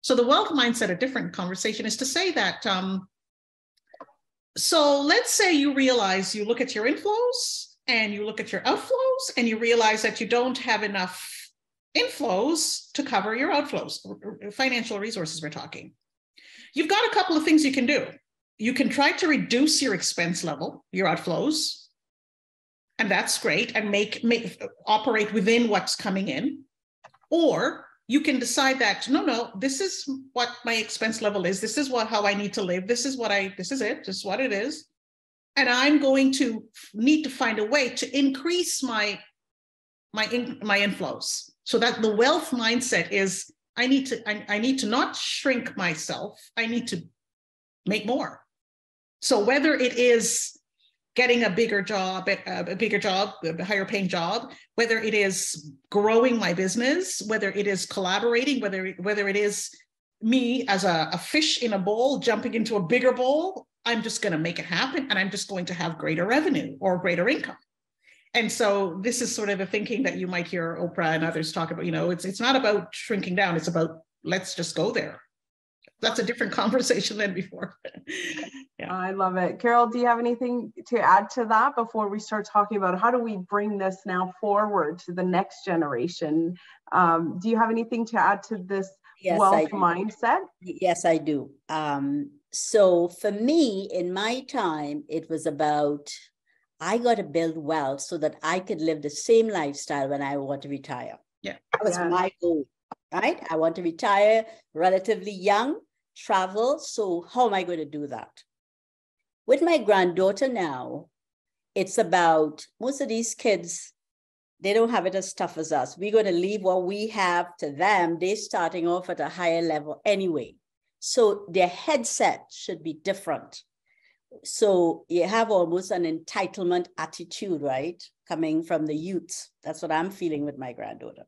So the wealth mindset, a different conversation, is to say that, so let's say you realize, you look at your inflows and you look at your outflows, and you realize that you don't have enough inflows to cover your outflows, financial resources we're talking. You've got a couple of things you can do. You can try to reduce your expense level, your outflows, and that's great, and operate within what's coming in. Or you can decide that, no, this is what my expense level is. This is how I need to live. This is what it is. And I'm going to need to find a way to increase my inflows. So that the wealth mindset is, I need to not shrink myself. I need to make more. So whether it is getting a bigger job, a higher paying job, whether it is growing my business, whether it is collaborating, whether it is me as a fish in a bowl jumping into a bigger bowl, I'm just going to make it happen, and I'm just going to have greater revenue or greater income. And so this is sort of the thinking that you might hear Oprah and others talk about. It's not about shrinking down. It's about, let's just go there. That's a different conversation than before. Yeah. I love it. Carol, do you have anything to add to that before we start talking about how do we bring this now forward to the next generation? Do you have anything to add to this wealth mindset? Yes, I do. So for me, in my time, it was about, I got to build wealth so that I could live the same lifestyle when I want to retire. Yeah. That was my goal. right? I want to retire relatively young, travel. So how am I going to do that? With my granddaughter now, it's about most of these kids, they don't have it as tough as us. We're going to leave what we have to them. They're starting off at a higher level anyway. So their headset should be different. So you have almost an entitlement attitude, right? Coming from the youth. That's what I'm feeling with my granddaughter.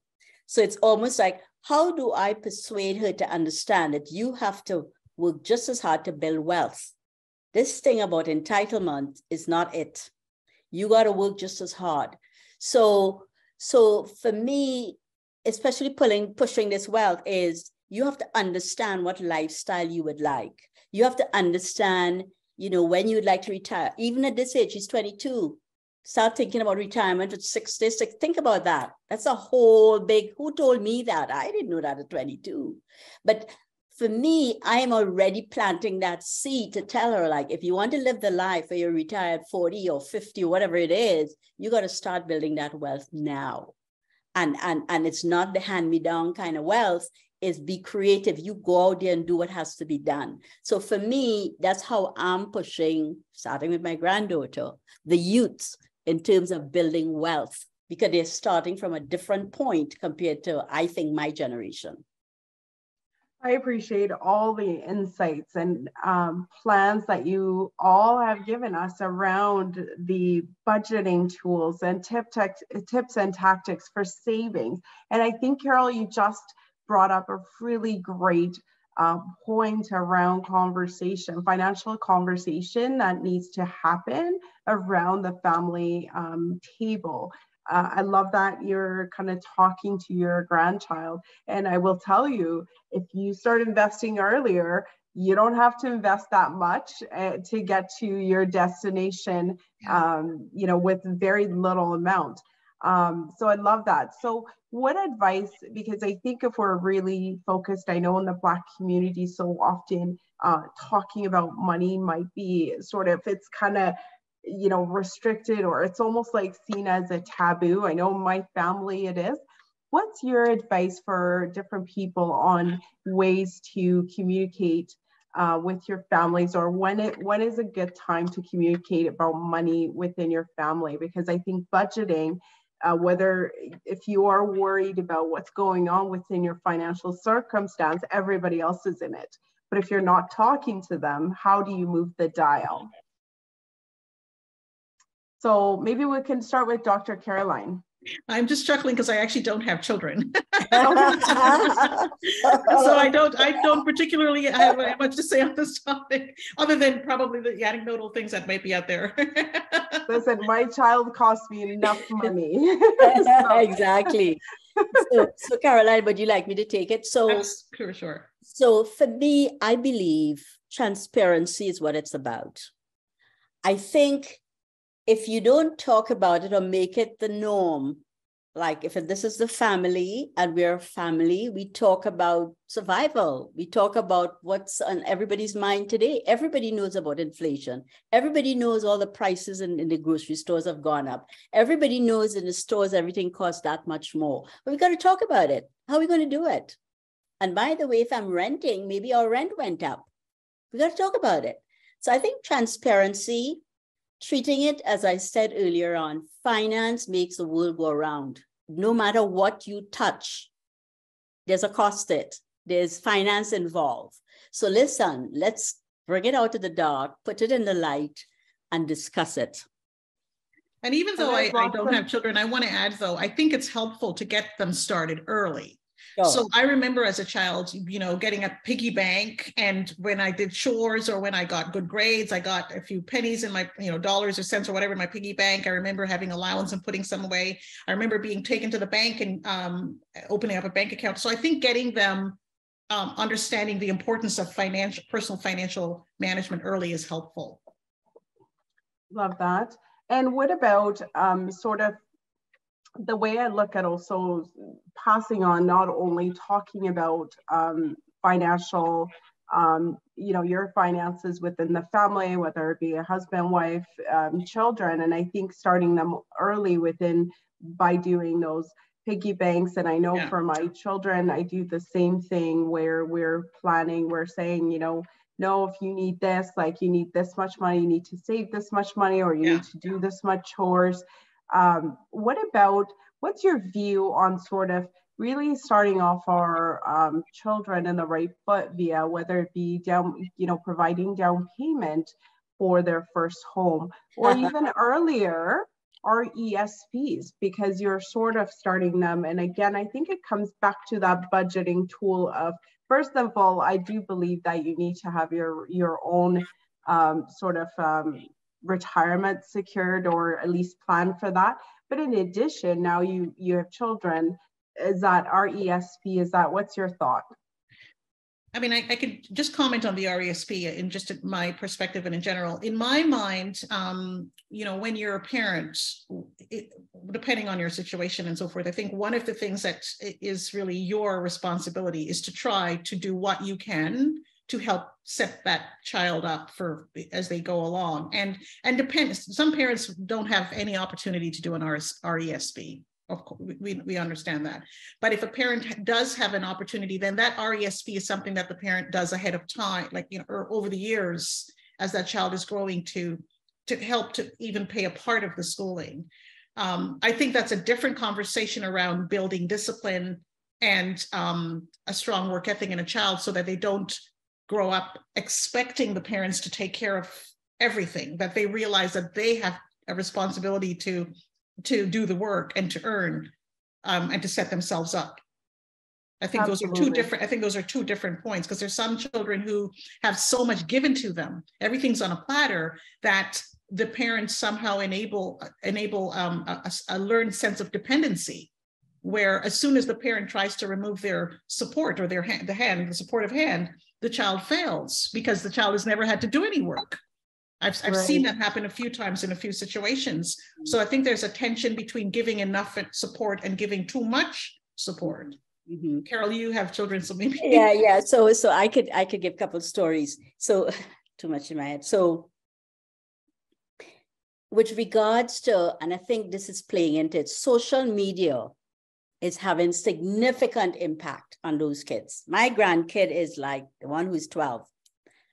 So it's almost like, how do I persuade her to understand that you have to work just as hard to build wealth? This thing about entitlement is not it. You got to work just as hard. So for me, especially pushing this wealth is you have to understand what lifestyle you would like. You have to understand, when you'd like to retire. Even at this age, she's 22. Start thinking about retirement at 66. Think about that. That's a whole big, who told me that? I didn't know that at 22. But for me, I am already planting that seed to tell her, like, if you want to live the life where you're retired 40 or 50 or whatever it is, you got to start building that wealth now. And it's not the hand-me-down kind of wealth. Is be creative. You go out there and do what has to be done. So for me, that's how I'm pushing, starting with my granddaughter, the youth in terms of building wealth, because they're starting from a different point compared to, I think, my generation. I appreciate all the insights and plans that you all have given us around the budgeting tools and tips and tactics for savings. And I think, Carol, you just brought up a really great point around financial conversation that needs to happen around the family table. I love that you're kind of talking to your grandchild. And I will tell you, if you start investing earlier, you don't have to invest that much to get to your destination, with very little amount. So I love that. So what advice, because I think if we're really focused, I know in the Black community so often talking about money might be sort of, it's kind of, restricted, or it's almost like seen as a taboo. I know in my family it is. What's your advice for different people on ways to communicate with your families, or when is a good time to communicate about money within your family? Because I think budgeting, whether if you are worried about what's going on within your financial circumstance, everybody else is in it. But if you're not talking to them, how do you move the dial? So maybe we can start with Dr. Caroline. I'm just chuckling because I actually don't have children. So I don't particularly have much to say on this topic, other than probably the anecdotal things that might be out there. Listen, my child cost me enough money. Exactly. So Caroline, would you like me to take it? So that's sure. So for me, I believe transparency is what it's about. I think if you don't talk about it or make it the norm, like if this is the family and we're a family, we talk about survival. We talk about what's on everybody's mind today. Everybody knows about inflation. Everybody knows all the prices in the grocery stores have gone up. Everybody knows in the stores, everything costs that much more. But we got to talk about it. How are we going to do it? And by the way, if I'm renting, maybe our rent went up. We got to talk about it. So I think transparency, treating it, as I said earlier on, finance makes the world go around. No matter what you touch, there's a cost to it. There's finance involved. So listen, let's bring it out of the dark, put it in the light, and discuss it. And even though I don't have children, I want to add, though, I think it's helpful to get them started early. Sure. So I remember as a child, getting a piggy bank, and when I did chores or when I got good grades, I got a few pennies in my, dollars or cents or whatever in my piggy bank. I remember having allowance and putting some away. I remember being taken to the bank and opening up a bank account. So I think getting them understanding the importance of personal financial management early is helpful. Love that. And what about sort of the way I look at also passing on, not only talking about financial, your finances within the family, whether it be a husband, wife, children, and I think starting them early by doing those piggy banks. And I know Yeah. for my children, I do the same thing where we're planning, we're saying, you know, no, if you need this, like you need this much money, you need to save this much money, or you need to do this much chores. What's your view on sort of really starting off our children in the right foot via whether it be down, you know, providing down payment for their first home, or even earlier, RESPs, because you're sort of starting them. And again, I think it comes back to that budgeting tool of, first of all, I do believe that you need to have your own retirement secured, or at least plan for that. But in addition, now you have children. Is that RESP? Is that, what's your thought? I mean, I could just comment on the RESP in just my perspective and in general. In my mind, you know, when you're a parent, depending on your situation and so forth, I think one of the things that is really your responsibility is to try to do what you can to help set that child up for as they go along. And depends, some parents don't have any opportunity to do an RESP. Of course, we understand that. But if a parent does have an opportunity, then that RESP is something that the parent does ahead of time, like, you know, or over the years as that child is growing to help to even pay a part of the schooling. I think that's a different conversation around building discipline and a strong work ethic in a child, so that they don't grow up expecting the parents to take care of everything, that they realize that they have a responsibility to do the work and to earn and to set themselves up. I think Absolutely. Those are two different points, because there's some children who have so much given to them, everything's on a platter, that the parents somehow enable a learned sense of dependency, where as soon as the parent tries to remove their support or the supportive hand, the child fails because the child has never had to do any work. I've right. seen that happen a few times in a few situations. So I think there's a tension between giving enough support and giving too much support. Mm-hmm. Carol, you have children, so maybe. Yeah. So I could give a couple of stories. So too much in my head. So with regards to, and I think this is playing into it, social media is having significant impact on those kids. My grandkid is like the one who's 12.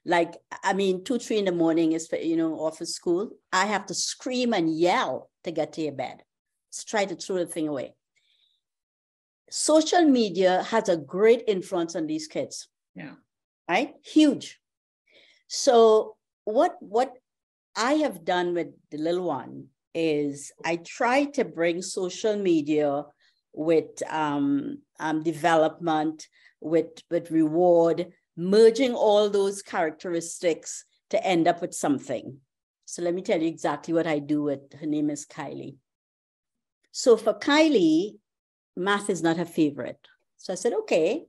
Like, I mean, 2, 3 in the morning is, off of school. I have to scream and yell to get to your bed. Let's try to throw the thing away. Social media has a great influence on these kids. Yeah. Right? Huge. So what I have done with the little one is I try to bring social media with development, with reward, merging all those characteristics to end up with something. So let me tell you exactly what I do with, her name is Kylie. So for Kylie, math is not her favorite. So I said, okay,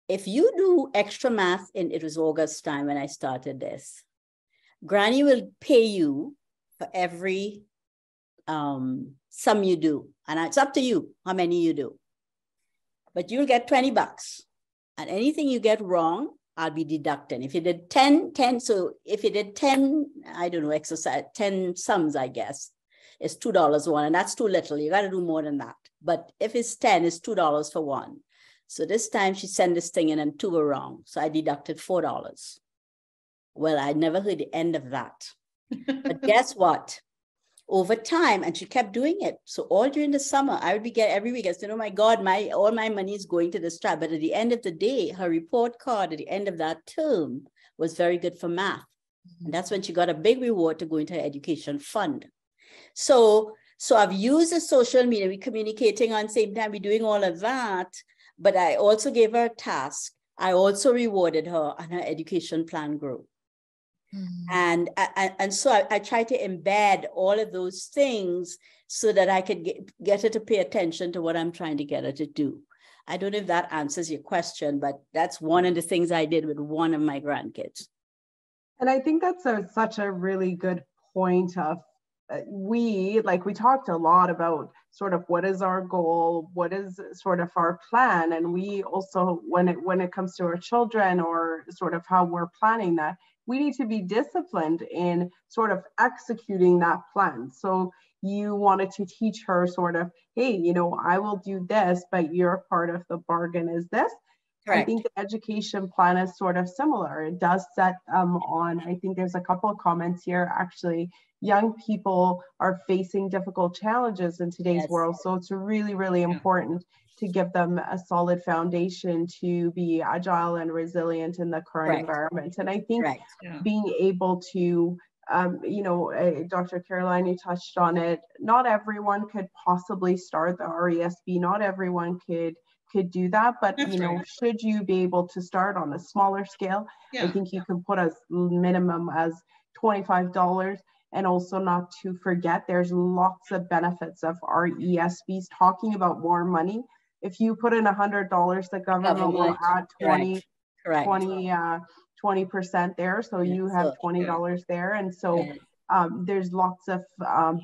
if you do extra math, it was August time when I started this, Granny will pay you for every sum you do. And it's up to you how many you do. But you'll get $20. And anything you get wrong, I'll be deducting. If you did 10, so if you did 10, I don't know, exercise, 10 sums, I guess, it's $2 one, and that's too little. You got to do more than that. But if it's 10, it's $2 for one. So this time she sent this thing in and 2 were wrong. So I deducted $4. Well, I never heard the end of that. But guess what? Over time, and she kept doing it. So all during the summer, I would be getting every week, I said, oh my God, all my money is going to this child. But at the end of the day, her report card at the end of that term was very good for math. And that's when she got a big reward to go into her education fund. So I've used the social media, we're communicating on the same time, we're doing all of that. But I also gave her a task. I also rewarded her, and her education plan grew. Mm-hmm. And so I try to embed all of those things so that I could get her to pay attention to what I'm trying to get her to do. I don't know if that answers your question, but that's one of the things I did with one of my grandkids. And I think that's such a really good point of we talked a lot about sort of what is our goal, what is sort of our plan. And we also, when it comes to our children or sort of how we're planning that, we need to be disciplined in sort of executing that plan. So you wanted to teach her sort of, hey, you know, I will do this, but your part of the bargain is this. Correct. I think the education plan is sort of similar. It does set on, I think there's a couple of comments here, actually, young people are facing difficult challenges in today's world. So it's really, really important to give them a solid foundation to be agile and resilient in the current environment. And I think being able to, you know, Dr. Caroline, you touched on it, not everyone could possibly start the RESB, not everyone could do that, but you know, should you be able to start on a smaller scale, I think you can put as minimum as $25. And also not to forget, there's lots of benefits of RESBs. Talking about more money, if you put in $100, the government will add 20% there, so you have $20 there. And so there's lots of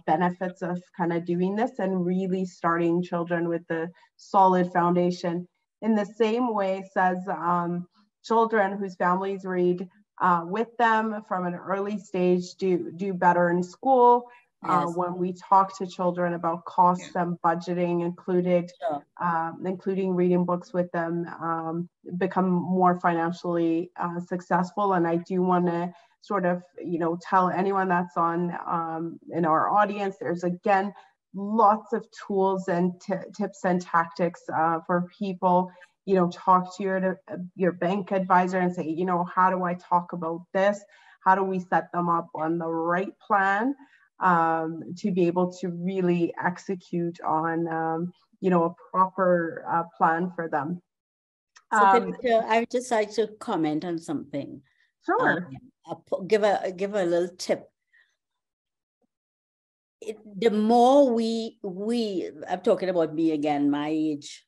benefits of kind of doing this and really starting children with the solid foundation. In the same way, says children whose families read with them from an early stage do better in school. When we talk to children about costs and budgeting included, including reading books with them, become more financially successful. And I do want to sort of, you know, tell anyone that's on in our audience, there's again lots of tools and tips and tactics for people. You know, talk to your bank advisor and say, you know, how do I talk about this? How do we set them up on the right plan to be able to really execute on, you know, a proper plan for them? So I would just like to comment on something. Sure. I'll give a little tip. The more I'm talking about me again, my age,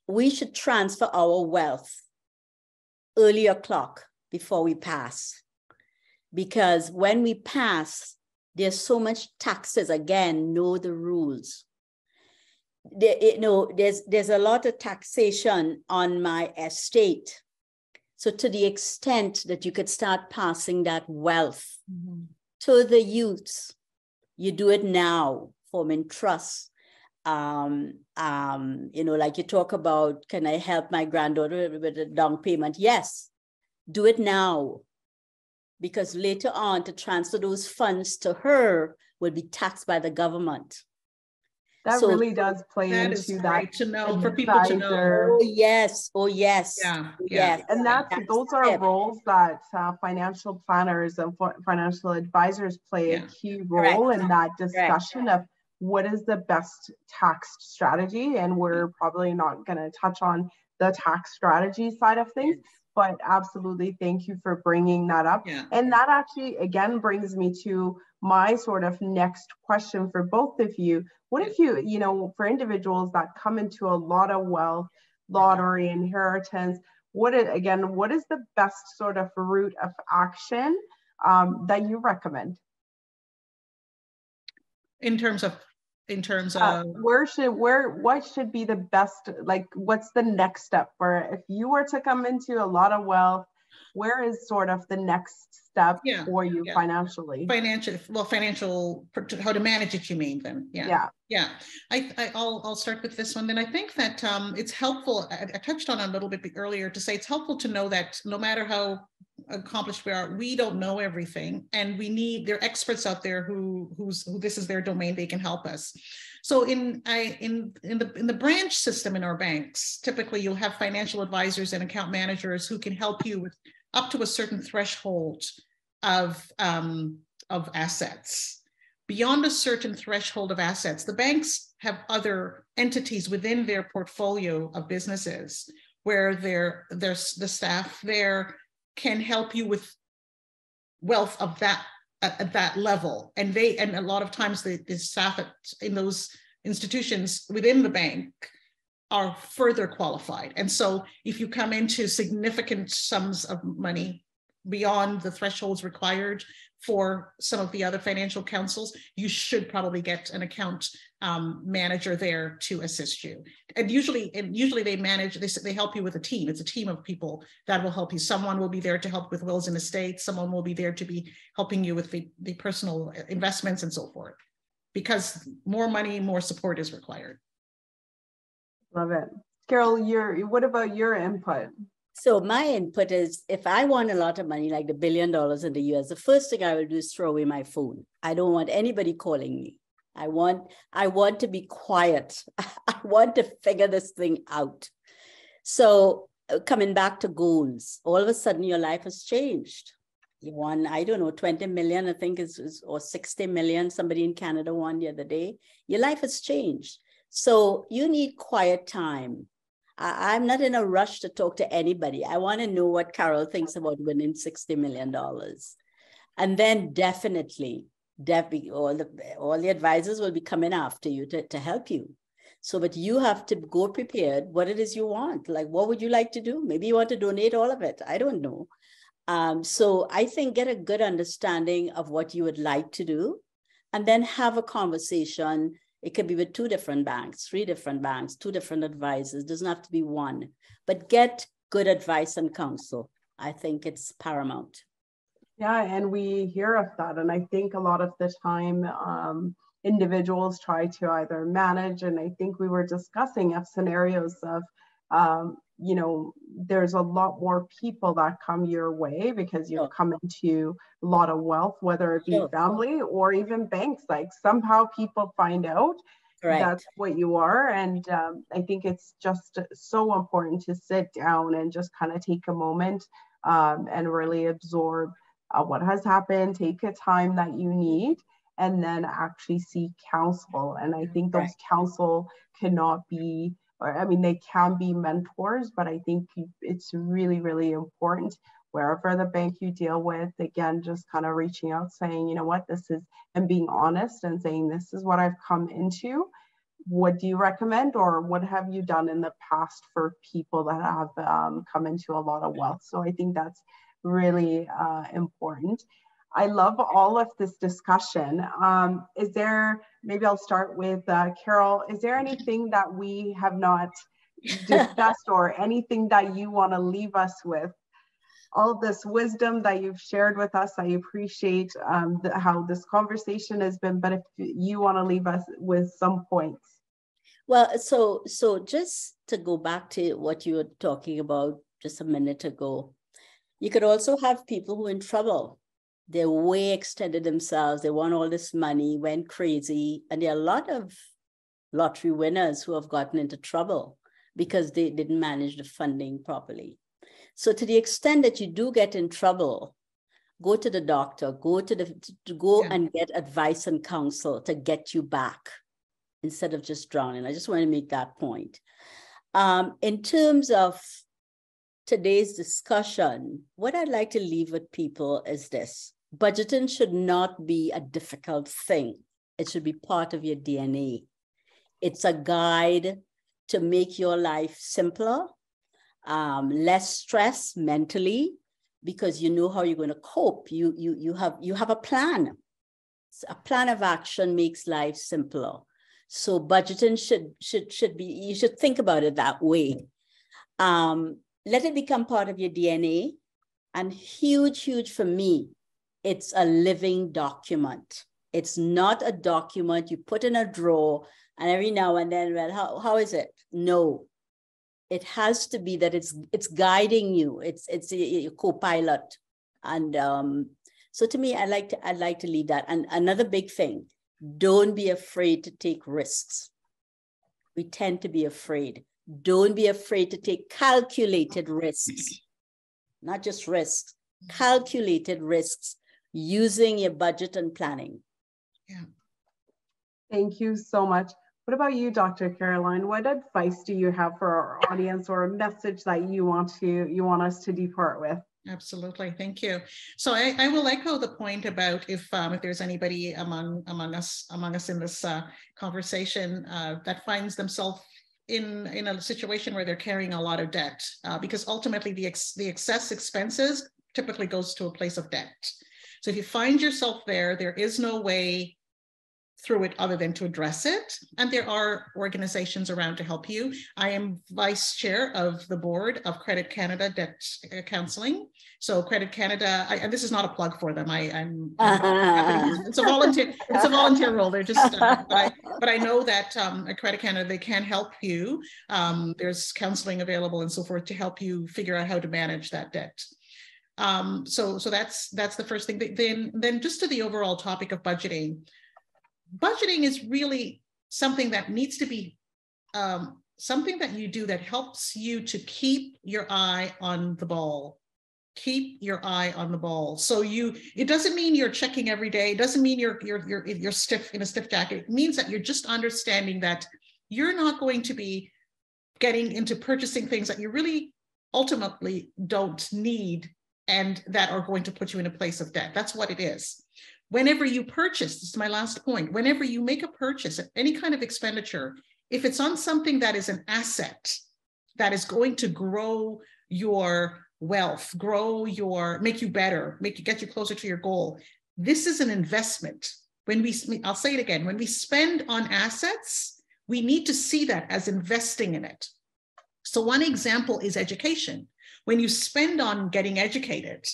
we should transfer our wealth early o'clock before we pass. Because when we pass, there's so much taxes. Again, know the rules. There's a lot of taxation on my estate. So to the extent that you could start passing that wealth to the youths, you do it now, forming trusts. You know, like you talk about, can I help my granddaughter with a down payment? Yes, do it now. Because later on, to transfer those funds to her will be taxed by the government. That really does play into that. To know, for people to know. Oh yes. Yeah. And those are roles that financial planners and financial advisors play a key role in that discussion of what is the best tax strategy. And we're probably not going to touch on the tax strategy side of things, but absolutely thank you for bringing that up. And that actually, again, brings me to my sort of next question for both of you. What if you know, for individuals that come into a lot of wealth, lottery, inheritance, what is the best sort of route of action that you recommend? In terms of what should be the best, like what's the next step for, if you were to come into a lot of wealth, where is sort of the next step for you financially? Financial, how to manage it, you mean then? I'll start with this one. Then I think that it's helpful, I touched on it a little bit earlier, to say it's helpful to know that no matter how accomplished we are, we don't know everything, and there are experts out there who this is their domain, they can help us. So in the branch system in our banks, typically you'll have financial advisors and account managers who can help you with up to a certain threshold of assets. Beyond a certain threshold of assets, the banks have other entities within their portfolio of businesses where the staff there can help you with wealth of that at that level. And a lot of times the staff in those institutions within the bank are further qualified. And so if you come into significant sums of money beyond the thresholds required for some of the other financial councils, you should probably get an account manager there to assist you. And usually they help you with a team. It's a team of people that will help you. Someone will be there to help with wills and estates. Someone will be there to be helping you with the personal investments and so forth. because more money, more support is required. Love it. Carol, what about your input? So my input is, if I want a lot of money, like $1 billion in the US, the first thing I will do is throw away my phone. I don't want anybody calling me. I want to be quiet. I want to figure this thing out. So coming back to goals, all of a sudden your life has changed. You won, I don't know, 20 million, I think or 60 million. Somebody in Canada won the other day. Your life has changed. So you need quiet time. I'm not in a rush to talk to anybody. I want to know what Carol thinks about winning $60 million. And then definitely, all the advisors will be coming after you to help you. So, but you have to go prepared what it is you want. Like, what would you like to do? Maybe you want to donate all of it. I don't know. So I think get a good understanding of what you would like to do, and then have a conversation. It could be with 2 different banks, 3 different banks, 2 different advisors. It doesn't have to be one, but get good advice and counsel. I think it's paramount. Yeah, and we hear of that. And I think a lot of the time, individuals try to either manage, and I think we were discussing scenarios of, there's a lot more people that come your way because you've come into a lot of wealth, whether it be family or even banks. Like somehow people find out that's what you are. And I think it's just so important to sit down and just kind of take a moment and really absorb what has happened, take a time that you need, and then actually seek counsel. And I think those counsel cannot be, they can be mentors, but I think it's really, really important wherever the bank you deal with, again, just kind of reaching out, saying, you know what, this is, and being honest and saying, this is what I've come into. What do you recommend, or what have you done in the past for people that have come into a lot of wealth? So I think that's really important. I love all of this discussion. Is there, maybe I'll start with Carol, is there anything that we have not discussed or anything that you want to leave us with? All this wisdom that you've shared with us, I appreciate how this conversation has been, but if you want to leave us with some points. Well, so just to go back to what you were talking about just a minute ago, you could also have people who are in trouble. They're way extended themselves. They want all this money, went crazy. And there are a lot of lottery winners who have gotten into trouble because they didn't manage the funding properly. So to the extent that you do get in trouble, go to the doctor, go and get advice and counsel to get you back instead of just drowning. I just want to make that point. In terms of today's discussion, what I'd like to leave with people is this. Budgeting should not be a difficult thing. It should be part of your DNA. It's a guide to make your life simpler, less stress mentally, because you know how you're going to cope. You have a plan. A plan of action makes life simpler. So budgeting should be, you should think about it that way. Let it become part of your DNA. And huge for me, it's a living document. It's not a document you put in a drawer and every now and then, well, how is it? No, it has to be that it's guiding you. It's a co-pilot. And so to me, I'd like to leave that. And another big thing, don't be afraid to take risks. We tend to be afraid. Don't be afraid to take calculated risks, not just risks, calculated risks using your budget and planning. Yeah. Thank you so much. What about you, Dr. Caroline? What advice do you have for our audience, or a message that you want us to depart with? Absolutely, thank you. So I will echo the point about if there's anybody among us in this conversation that finds themselves in a situation where they're carrying a lot of debt, because ultimately the excess expenses typically goes to a place of debt. So if you find yourself there is no way through it other than to address it. And there are organizations around to help you. I am vice chair of the board of Credit Canada Debt Counseling. So Credit Canada, and this is not a plug for them. It's a volunteer role. They're just, but I know that at Credit Canada, they can help you. There's counseling available and so forth to help you figure out how to manage that debt. So that's the first thing. Then just to the overall topic of budgeting. Budgeting is really something that needs to be something that you do that helps you to keep your eye on the ball. Keep your eye on the ball. So it doesn't mean you're checking every day. It doesn't mean you're stiff in a stiff jacket. It means that you're just understanding that you're not going to be getting into purchasing things that you really ultimately don't need and that are going to put you in a place of debt. That's what it is. Whenever you purchase, this is my last point, whenever you make a purchase, any kind of expenditure, if it's on something that is an asset that is going to grow your wealth, make you better, get you closer to your goal, this is an investment. I'll say it again, when we spend on assets, we need to see that as investing in it. So one example is education. When you spend on getting educated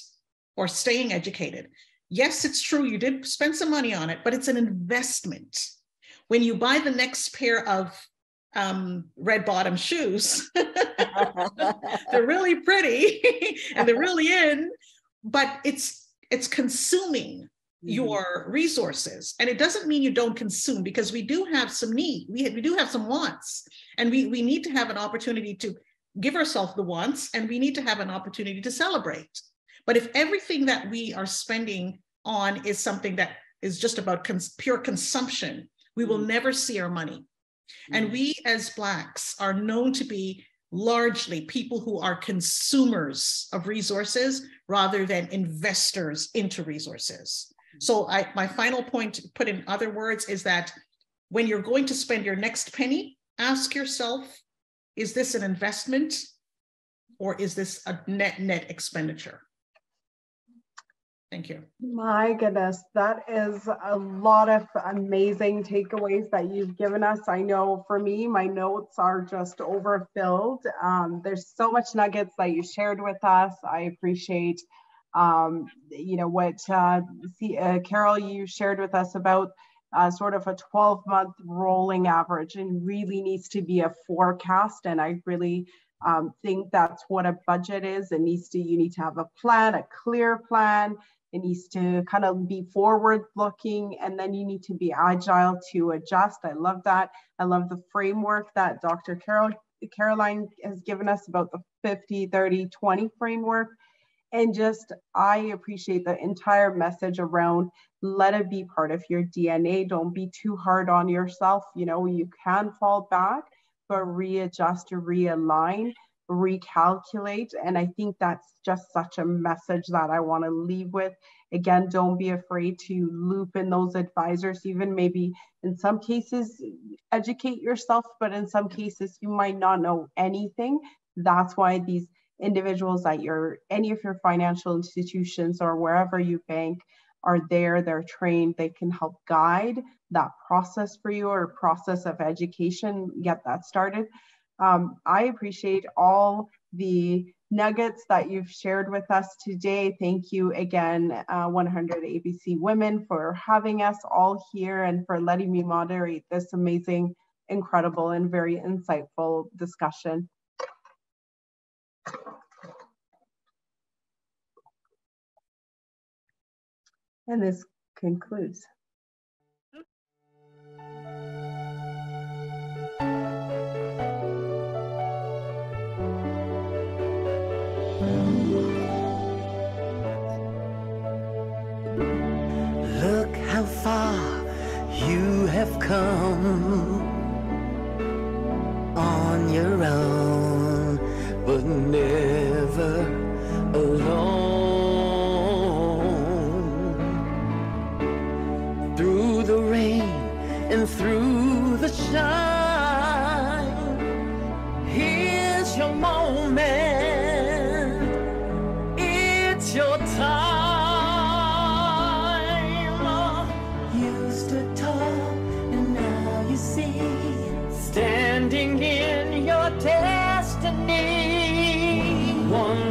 or staying educated, yes, it's true, you did spend some money on it, but it's an investment. When you buy the next pair of red bottom shoes, they're really pretty and they're really in, but it's consuming your resources. And it doesn't mean you don't consume, because we do have some need, we do have some wants, and we need to have an opportunity to give ourselves the wants, and we need to have an opportunity to celebrate. But if everything that we are spending on is something that is just about pure consumption, we will never see our money. And we as Blacks are known to be largely people who are consumers of resources rather than investors into resources. So my final point, put in other words, is that when you're going to spend your next penny, ask yourself, is this an investment or is this a net expenditure? Thank you. My goodness, that is a lot of amazing takeaways that you've given us. I know for me, my notes are just overfilled. There's so much nuggets that you shared with us. I appreciate, what Carol, you shared with us about sort of a 12-month rolling average, and really needs to be a forecast. And I really think that's what a budget is. You need to have a plan, a clear plan. It needs to kind of be forward looking, and then you need to be agile to adjust. I love that. I love the framework that Dr. Caroline has given us about the 50-30-20 framework. And I appreciate the entire message around let it be part of your DNA. Don't be too hard on yourself. You can fall back, but readjust or realign, recalculate. And I think that's just such a message that I want to leave with. Again, don't be afraid to loop in those advisors, even maybe in some cases, educate yourself, but in some cases you might not know anything. That's why these individuals at any of your financial institutions or wherever you bank are there, they're trained, they can help guide that process for you, or process of education, get that started. I appreciate all the nuggets that you've shared with us today. Thank you again, 100 ABC Women, for having us all here and for letting me moderate this amazing, incredible, and very insightful discussion. And this concludes. Look how far you have come on your own, but never alone. Through the rain and through the shine, here's your moment, it's your time. You stood tall one